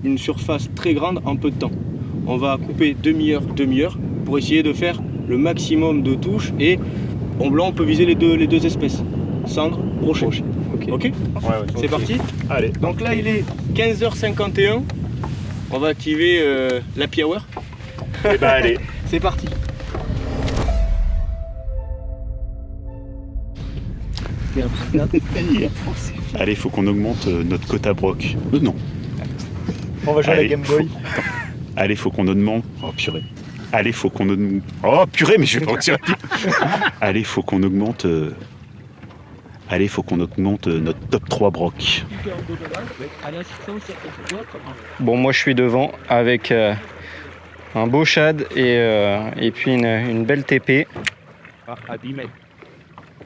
S1: une surface très grande en peu de temps. On va couper demi-heure pour essayer de faire le maximum de touches et en blanc, on peut viser les deux espèces. Cendre, brochet. Ok ouais, c'est parti.
S2: Allez.
S1: Donc là, il est 15h51. On va activer l'happy hour.
S2: Et bah allez.
S1: C'est parti.
S2: Allez, il faut qu'on augmente notre quota broc. Non.
S8: On va jouer à la Game Boy.
S2: Allez, faut qu'on augmente. Oh purée. Allez, faut qu'on augmente. Oh purée, mais je vais pas en tirer. Allez, faut qu'on augmente. Allez, faut qu'on augmente notre top 3 broc.
S14: Bon, moi je suis devant avec un beau shad et puis une belle TP.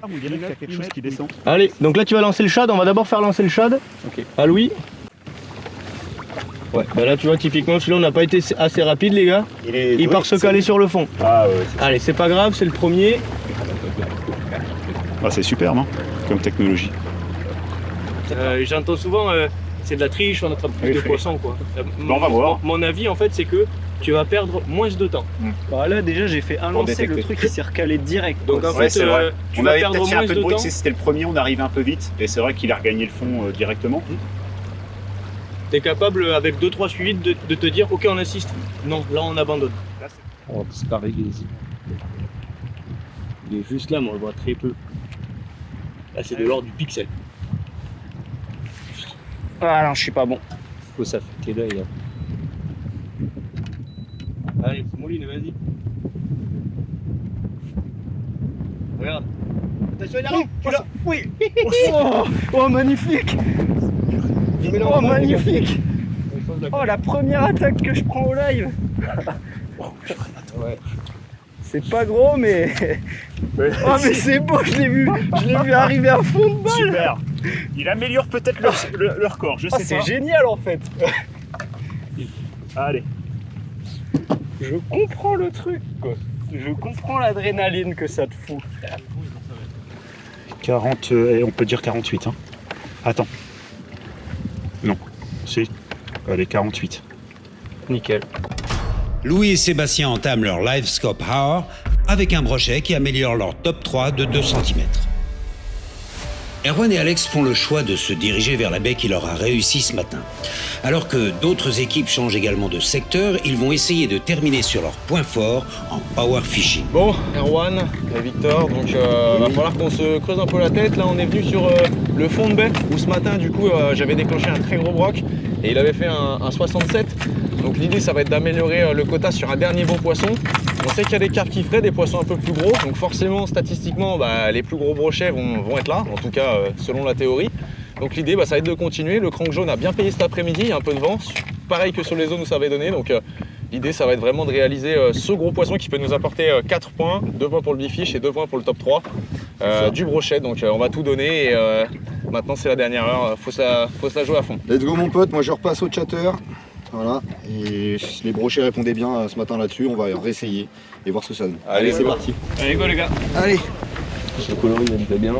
S2: On dirait qu'il y a quelque chose qui descend.
S1: Allez, donc là tu vas lancer le shad. On va d'abord faire lancer le shad.
S14: Ok.
S1: À Louis. Ouais, bah là tu vois typiquement celui-là on n'a pas été assez rapide les gars. Il part se caler sur le fond.
S2: Ah ouais.
S1: Allez, c'est pas grave, c'est le premier.
S2: Ah, c'est super, non? Comme technologie.
S1: J'entends souvent c'est de la triche, on attrape plus de poissons quoi.
S2: Bon, on va voir.
S1: Mon avis en fait c'est que tu vas perdre moins de temps.
S14: Bah là déjà j'ai fait un lancer, le truc il s'est recalé direct.
S1: Donc en fait
S2: c'est vrai.
S1: tu vas perdre moins
S2: un peu
S1: de
S2: de bruit,
S1: temps.
S2: c'était le premier, on arrivait un peu vite. Et c'est vrai qu'il a regagné le fond directement.
S1: Tu es capable avec 2-3 suivis de te dire ok on insiste. Non, là on abandonne.
S8: On va disparaître ici.
S1: Il est juste là, mais on le voit très peu. Là, c'est de l'ordre du pixel.
S14: Ah non, je suis pas bon. Faut s'affecter l'œil. Là.
S1: Allez, Mouline, vas-y. Regarde. Attention, il arrive. Oui.
S14: Oh, magnifique. Oh, magnifique. Oh, la première attaque que je prends au live.
S1: Ouais.
S14: C'est pas gros, mais. Oh, mais c'est beau, je l'ai vu arriver à fond de balle.
S2: Super. Il améliore peut-être leur corps, je sais pas.
S14: C'est génial en fait.
S2: Allez.
S14: Je comprends le truc, quoi. Je comprends l'adrénaline que ça te fout.
S2: 40, on peut dire 48. Hein. Attends. Non. Si. Allez, 48.
S14: Nickel.
S3: Louis et Sébastien entament leur Live Scope Hour avec un brochet qui améliore leur top 3 de 2 cm. Erwan et Alex font le choix de se diriger vers la baie qui leur a réussi ce matin. Alors que d'autres équipes changent également de secteur, ils vont essayer de terminer sur leur point fort en power fishing.
S6: Bon, Erwan et Victor, donc va falloir qu'on se creuse un peu la tête. Là, on est venu sur le fond de baie où ce matin, du coup, j'avais déclenché un très gros broc et il avait fait un 67. Donc l'idée, ça va être d'améliorer le quota sur un dernier beau poisson. On sait qu'il y a des carpes qui feraient, des poissons un peu plus gros. Donc forcément, statistiquement, les plus gros brochets vont être là, en tout cas selon la théorie. Donc l'idée, ça va être de continuer. Le crank jaune a bien payé cet après-midi, il y a un peu de vent, pareil que sur les zones où ça avait donné. Donc l'idée, ça va être vraiment de réaliser ce gros poisson qui peut nous apporter 4 points, 2 points pour le bifiche et 2 points pour le top 3 du brochet. Donc on va tout donner et maintenant c'est la dernière heure, faut se la jouer à fond.
S5: Let's go mon pote, moi je repasse au chatter. Voilà, et les brochets répondaient bien ce matin là-dessus, on va réessayer et voir ce que ça donne.
S6: Allez,
S5: c'est parti.
S13: Allez, go les gars.
S5: Allez.
S1: Ce coloris, il me plaît bien.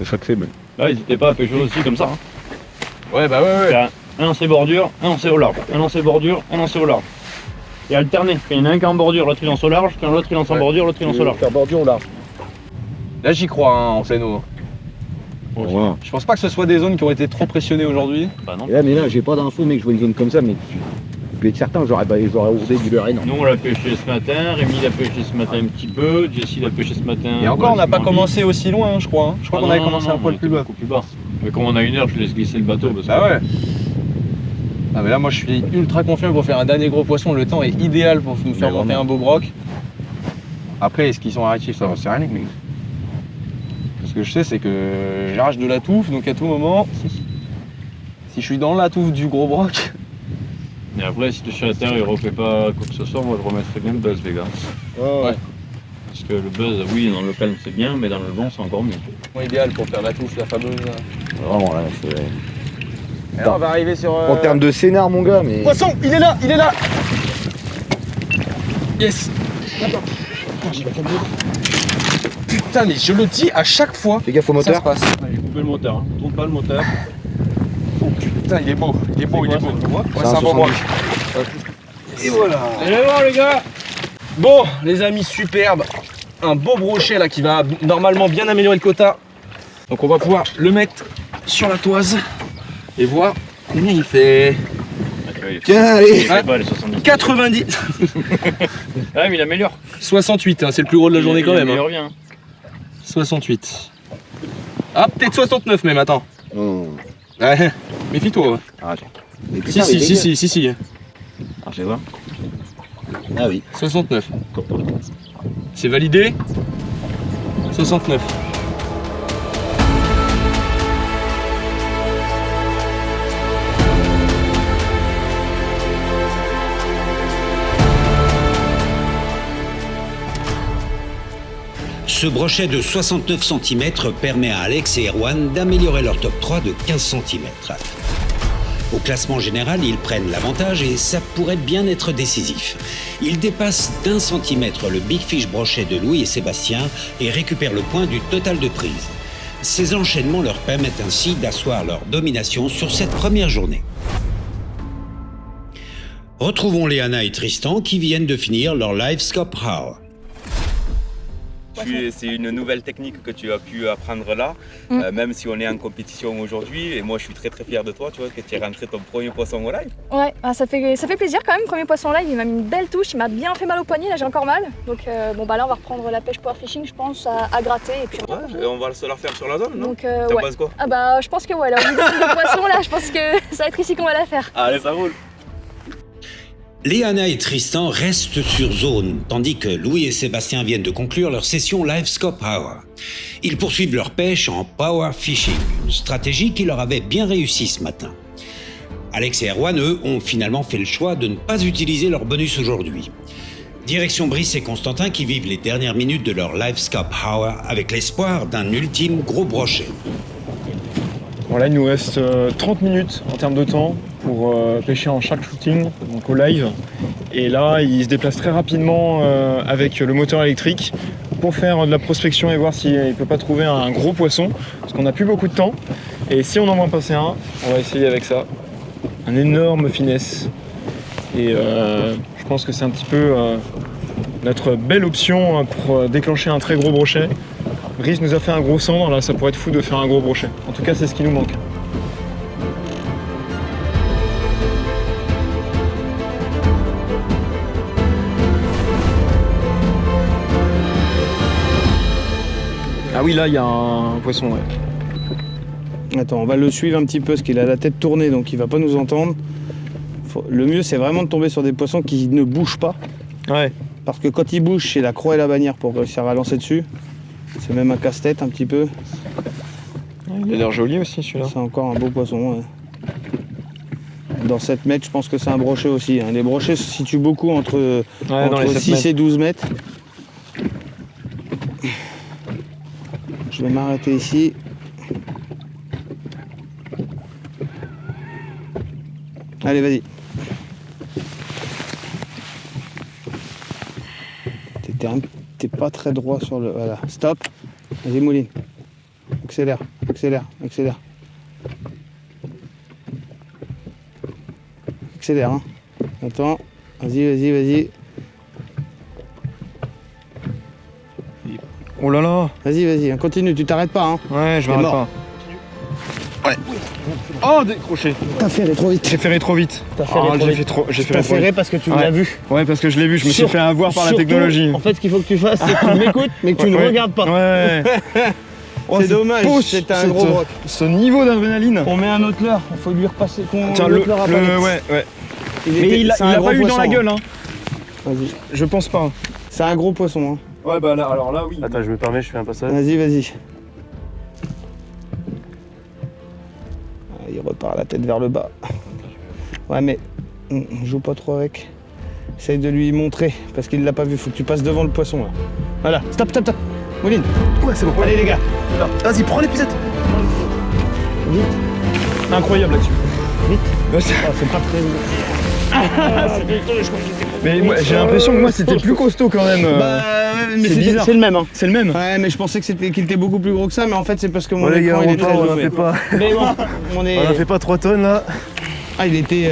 S8: Chaque faible.
S13: Là, n'hésitez pas à pêcher aussi comme ça. Hein.
S6: Ouais, ouais.
S13: Un lancer bordure, un lancer au large. Un lancer bordure, un lancer au large. Et alterner. Quand il y en a un qui est en bordure, l'autre il lance au large. Quand l'autre il lance en bordure, l'autre il lance au large.
S6: Faire bordure au large. Là, j'y crois en plein eau.
S8: Ouais.
S6: Je pense pas que ce soit des zones qui ont été trop pressionnées aujourd'hui.
S13: Bah non.
S15: Là, mais là, j'ai pas d'infos, mec, je vois une zone comme ça, mais tu peux être certain, j'aurais ourdé du leurre énorme.
S13: Nous on l'a pêché ce matin, Rémi l'a pêché ce matin un petit peu, Jessie l'a pêché ce matin.
S6: Et encore, on n'a pas commencé aussi loin, je crois. Je crois qu'on avait commencé un poil plus bas.
S13: Beaucoup plus bas. Mais comme on a 1 heure, je laisse glisser le bateau. Parce que...
S6: Ah ouais. Ah mais là, moi je suis ultra confiant pour faire un dernier gros poisson. Le temps est idéal pour nous faire monter un beau broc. Après, est-ce qu'ils sont réactifs, ça va se rien, mais... Ce que je sais, c'est que j'arrache de la touffe, donc à tout moment, si je suis dans la touffe du gros broc.
S13: Et après, si tu es sur la terre et refais pas quoi que ce soit, moi je remettrai bien le buzz, les gars.
S6: Ouais.
S13: Parce que le buzz, oui, dans le calme c'est bien, mais dans le vent c'est encore mieux.
S6: C'est idéal pour faire la touffe, la fameuse.
S15: Vraiment, là, c'est...
S6: Et là, on va arriver sur.
S5: En termes de scénar, mon gars, mais.
S6: Poisson, il est là, il est là. Yes. Putain, mais je le dis à chaque fois.
S5: Fais gaffe au moteur.
S6: Ça se passe.
S13: J'ai coupé le moteur, hein. Tourne pas le moteur.
S6: Oh putain, il est beau, il est beau.
S5: C'est
S6: un bon broc. Et voilà.
S13: Allez voir les gars.
S6: Bon, les amis, superbe. Un beau brochet là qui va normalement bien améliorer le quota. Donc on va pouvoir le mettre sur la toise et voir combien il fait.
S5: Tiens, allez.
S13: Ouais. Pas, les 70.
S6: 90.
S13: Ouais, mais il améliore.
S6: 68, hein, c'est le plus gros de la journée quand même.
S13: Il
S6: Hein.
S13: revient.
S6: 68. Ah, peut-être 69 même, attends.
S5: Oh.
S6: Ouais, méfie-toi.
S5: Ah, attends. Mais
S6: Si, si.
S15: Ah, je vais voir. Ah oui.
S6: 69. C'est validé. 69.
S3: Ce brochet de 69 cm permet à Alex et Erwan d'améliorer leur top 3 de 15 cm. Au classement général, ils prennent l'avantage et ça pourrait bien être décisif. Ils dépassent d'1 centimètre le Big Fish brochet de Louis et Sébastien et récupèrent le point du total de prise. Ces enchaînements leur permettent ainsi d'asseoir leur domination sur cette première journée. Retrouvons Léana et Tristan qui viennent de finir leur live scope hour.
S12: C'est une nouvelle technique que tu as pu apprendre là, même si on est en compétition aujourd'hui. Et moi, je suis très fier de toi, tu vois, que tu es rentré ton premier poisson au live.
S11: Ouais, ça fait plaisir quand même. Premier poisson live, il m'a mis une belle touche, il m'a bien fait mal au poignet, là j'ai encore mal. Donc bon bah là on va reprendre la pêche power fishing, je pense, à gratter. Et puis
S12: on va se la faire sur la zone, non?
S11: Donc
S12: t'en
S11: ouais.
S12: penses quoi?
S11: Ah bah je pense que ouais, là au niveau de poisson là, je pense que ça va être ici qu'on va la faire.
S12: Allez, ça roule.
S3: Léana et Tristan restent sur zone, tandis que Louis et Sébastien viennent de conclure leur session Live Scope Hour. Ils poursuivent leur pêche en power fishing, une stratégie qui leur avait bien réussi ce matin. Alex et Erwan, eux, ont finalement fait le choix de ne pas utiliser leur bonus aujourd'hui. Direction Brice et Constantin qui vivent les dernières minutes de leur Live Scope Hour avec l'espoir d'un ultime gros brochet.
S7: Bon, là, il nous reste 30 minutes en termes de temps pour pêcher en shark shooting, donc au live. Et là, il se déplace très rapidement avec le moteur électrique pour faire de la prospection et voir s'il ne peut pas trouver un gros poisson, parce qu'on n'a plus beaucoup de temps. Et si on en voit passer un, on va essayer avec ça. Un énorme finesse. Et je pense que c'est un petit peu notre belle option pour déclencher un très gros brochet. Brice nous a fait un gros cendre, là ça pourrait être fou de faire un gros brochet. En tout cas, c'est ce qui nous manque. Ah oui, là il y a un poisson, ouais.
S4: Attends, on va le suivre un petit peu parce qu'il a la tête tournée, donc il va pas nous entendre. Le mieux, c'est vraiment de tomber sur des poissons qui ne bougent pas.
S7: Ouais.
S4: Parce que quand ils bougent, c'est la croix et la bannière pour réussir à lancer dessus. C'est même un casse-tête un petit peu.
S7: Il a l'air joli aussi celui-là.
S4: C'est encore un beau poisson. Ouais. Dans 7 mètres, je pense que c'est un brochet aussi. Les brochets se situent beaucoup entre 6 et 12 mètres. Je vais m'arrêter ici. Allez, vas-y. T'es pas très droit sur le... Voilà, stop. Vas-y, mouline. Accélère, accélère, accélère. Accélère, hein. Attends. Vas-y, vas-y, vas-y.
S7: Oh là là.
S4: Vas-y, vas-y, continue, tu t'arrêtes pas, hein.
S7: Ouais, je m'arrête pas. Ouais. Oh, décroché.
S4: T'as ferré trop vite.
S7: J'ai ferré trop vite. J'ai
S4: ferré parce que tu l'as vu.
S7: Ouais, parce que je l'ai vu, je me suis fait avoir par la technologie.
S4: En fait, ce qu'il faut que tu fasses, c'est que tu m'écoutes, mais que tu ne regardes pas.
S7: Ouais.
S4: Oh, c'est dommage, c'était un gros broc.
S7: Ce niveau d'adrénaline.
S4: On met un autre leurre, il faut lui repasser.
S7: Tiens, ouais. Mais il l'a pas eu dans la gueule, hein.
S4: Vas-y.
S7: Je pense pas.
S4: C'est un gros poisson, hein.
S7: Ouais, bah là, alors là, oui.
S9: Attends, je me permets, je fais un passage.
S4: Vas-y, vas-y. Il repart la tête vers le bas. Ouais, mais joue pas trop avec. Essaye de lui montrer, parce qu'il l'a pas vu. Faut que tu passes devant le poisson, là. Voilà, stop, stop, stop. Mouline.
S9: Ouais, c'est bon.
S4: Allez, les gars.
S9: Vas-y, prends l'épisode.
S4: Vite.
S7: Incroyable là-dessus.
S4: Vite.
S7: C'est
S4: pas très...
S7: Mais moi, j'ai l'impression que moi c'était plus costaud quand même.
S4: Mais
S7: c'est bizarre.
S4: C'est le même, hein.
S7: C'est le même.
S4: Ouais, mais je pensais qu'il était beaucoup plus gros que ça, mais en fait c'est parce que mon
S9: les
S4: écran
S9: gars,
S4: il est très
S9: on en
S4: zoomé.
S9: fait pas.
S4: Mais bon, on
S9: en fait pas 3 tonnes là.
S4: Ah, il était.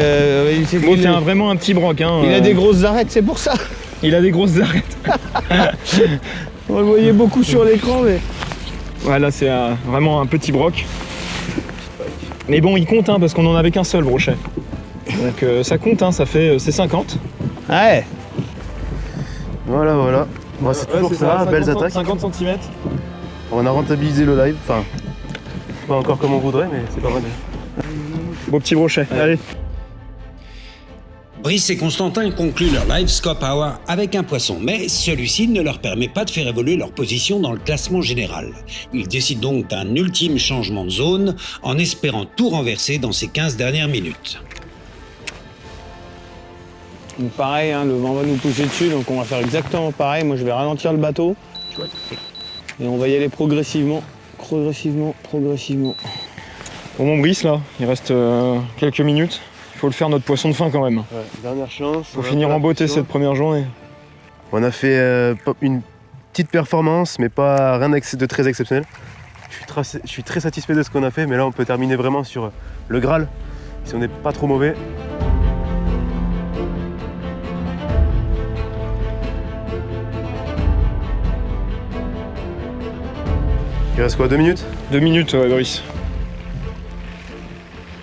S7: Bon, c'est vraiment un petit broc, hein.
S4: Il a des grosses arêtes, c'est pour ça.
S7: Il a des grosses arêtes.
S4: On le voyait beaucoup sur l'écran, mais.
S7: Ouais, là c'est vraiment un petit broc. Mais bon, il compte, hein, parce qu'on en avait qu'un seul brochet. Donc ça compte, hein, ça fait c'est 50.
S4: Ouais.
S9: Voilà, voilà. Bon, c'est toujours ça, belles attaques.
S7: 50 cm.
S9: On a rentabilisé le live, enfin, pas encore comme on voudrait, mais c'est pas mal.
S7: Beau petit brochet, allez.
S3: Brice et Constantin concluent leur live scope hour avec un poisson, mais celui-ci ne leur permet pas de faire évoluer leur position dans le classement général. Ils décident donc d'un ultime changement de zone en espérant tout renverser dans ces 15 dernières minutes.
S4: Donc pareil, hein, le vent va nous pousser dessus, donc on va faire exactement pareil. Moi je vais ralentir le bateau et on va y aller progressivement, progressivement.
S7: Pour mon Brice là, il reste quelques minutes. Il faut le faire notre poisson de fin quand même.
S9: Ouais, dernière chance.
S7: Faut finir en beauté cette première journée.
S9: On a fait une petite performance, mais pas rien de très exceptionnel. Je suis très satisfait de ce qu'on a fait, mais là on peut terminer vraiment sur le Graal, si on n'est pas trop mauvais. Il reste quoi, 2 minutes?
S7: 2 minutes, ouais, Brice.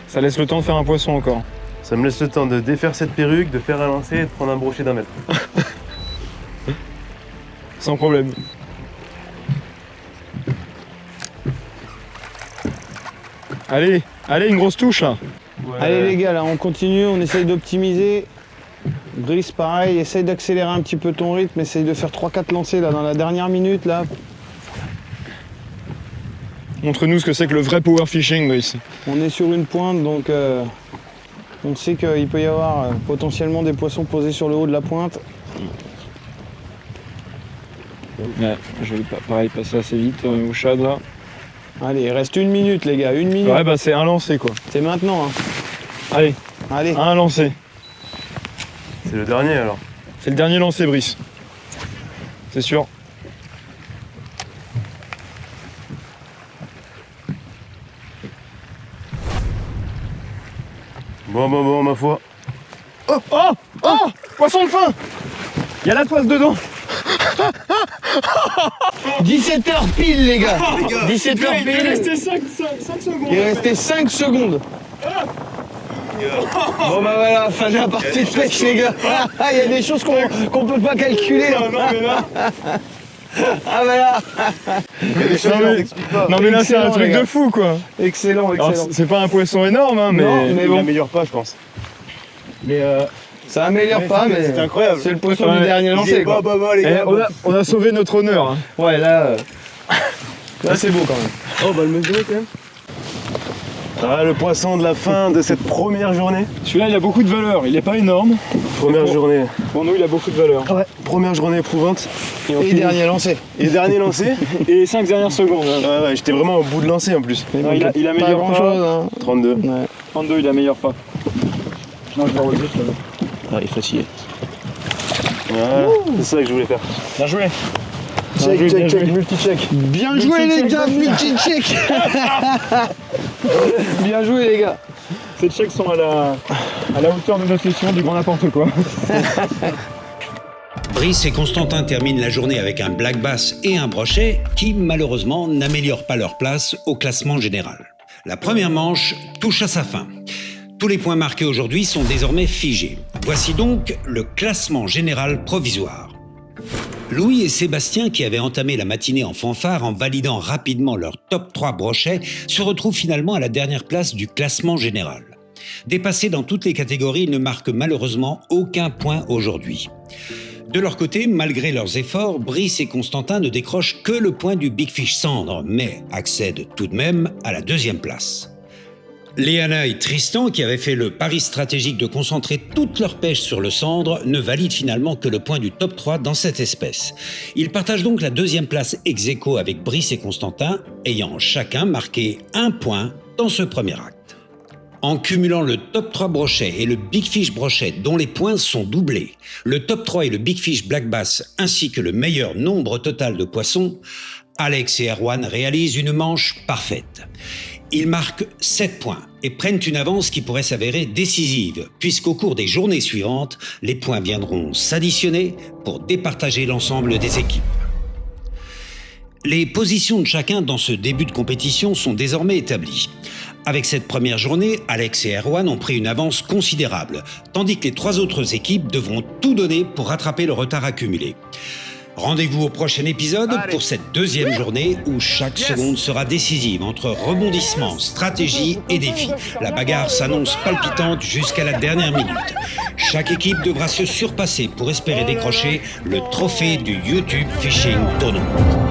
S7: Ça laisse le temps de faire un poisson encore.
S9: Ça me laisse le temps de défaire cette perruque, de faire un lancer et de prendre un brochet d'1 mètre.
S7: Sans problème. Allez, allez, une grosse touche là.
S4: Ouais. Allez les gars, là on continue, on essaye d'optimiser. Brice pareil, essaye d'accélérer un petit peu ton rythme, essaye de faire 3-4 lancers là dans la dernière minute là.
S7: Montre-nous ce que c'est que le vrai power fishing, Brice.
S4: On est sur une pointe, donc on sait qu'il peut y avoir potentiellement des poissons posés sur le haut de la pointe.
S7: Ouais, je vais pareil passer assez vite au shad là.
S4: Allez, il reste 1 minute les gars, 1 minute.
S7: Ouais bah c'est un lancer quoi.
S4: C'est maintenant. Hein.
S7: Allez,
S4: allez.
S7: Un lancer.
S9: C'est le dernier alors.
S7: C'est le dernier lancer, Brice. C'est sûr.
S9: Bon, ma foi.
S7: Oh, oh, oh, poisson de fin. Il y a la toise dedans.
S4: 17h pile les gars. 17h pile.
S10: Il restait 5 secondes.
S4: Il restait 5 secondes. Bon bah voilà, fin de la partie de pêche les gars. Il y a des choses qu'on peut pas calculer. Ah voilà.
S7: Non mais là c'est un truc de fou quoi.
S4: Excellent.
S7: C'est pas un poisson énorme hein, mais,
S4: non, mais bon.
S9: Il améliore pas je pense.
S4: Mais ça améliore pas mais
S9: c'est incroyable.
S4: C'est le poisson du dernier lancé quoi.
S9: Les gars,
S7: on a sauvé notre honneur. Hein.
S4: Ouais là c'est beau quand même.
S9: Oh bah le mesurer quand même. Ah, le poisson de la fin de cette première journée.
S7: Celui-là il a beaucoup de valeur, il est pas énorme.
S9: Première journée.
S7: Pour nous il a beaucoup de valeur.
S9: Ouais, première journée éprouvante.
S4: Et dernier lancé.
S9: Et dernier lancé.
S7: Et les 5 dernières secondes.
S9: Ouais, j'étais vraiment au bout de lancer en plus.
S7: Non, il améliore pas
S4: grand chose. Hein.
S9: 32.
S4: Ouais.
S7: 32 il améliore pas. Non je vais relever je l'avais.
S9: Ah, il est fatigué. Voilà, c'est ça que je voulais faire.
S7: Bien joué.
S9: Check, multi-check.
S4: Bien joué les gars, multi-check. Bien joué les gars.
S7: Ces checks sont à la hauteur de notre session du grand n'importe quoi.
S3: Brice et Constantin terminent la journée avec un black bass et un brochet qui, malheureusement, n'améliorent pas leur place au classement général. La première manche touche à sa fin. Tous les points marqués aujourd'hui sont désormais figés. Voici donc le classement général provisoire. Louis et Sébastien, qui avaient entamé la matinée en fanfare en validant rapidement leur top 3 brochets, se retrouvent finalement à la dernière place du classement général. Dépassés dans toutes les catégories, ils ne marquent malheureusement aucun point aujourd'hui. De leur côté, malgré leurs efforts, Brice et Constantin ne décrochent que le point du Big Fish Cendre, mais accèdent tout de même à la 2e place. Léana et Tristan, qui avaient fait le pari stratégique de concentrer toute leur pêche sur le cendre, ne valident finalement que le point du top 3 dans cette espèce. Ils partagent donc la 2e place ex aequo avec Brice et Constantin, ayant chacun marqué 1 point dans ce premier acte. En cumulant le top 3 brochet et le Big Fish brochet dont les points sont doublés, le top 3 et le Big Fish Black Bass ainsi que le meilleur nombre total de poissons, Alex et Erwan réalisent une manche parfaite. Ils marquent 7 points et prennent une avance qui pourrait s'avérer décisive, puisqu'au cours des journées suivantes, les points viendront s'additionner pour départager l'ensemble des équipes. Les positions de chacun dans ce début de compétition sont désormais établies. Avec cette première journée, Alex et Erwan ont pris une avance considérable, tandis que les 3 autres équipes devront tout donner pour rattraper le retard accumulé. Rendez-vous au prochain épisode pour cette 2e journée où chaque seconde sera décisive entre rebondissements, stratégie et défis. La bagarre s'annonce palpitante jusqu'à la dernière minute. Chaque équipe devra se surpasser pour espérer décrocher le trophée du YouTube Fishing Tournament.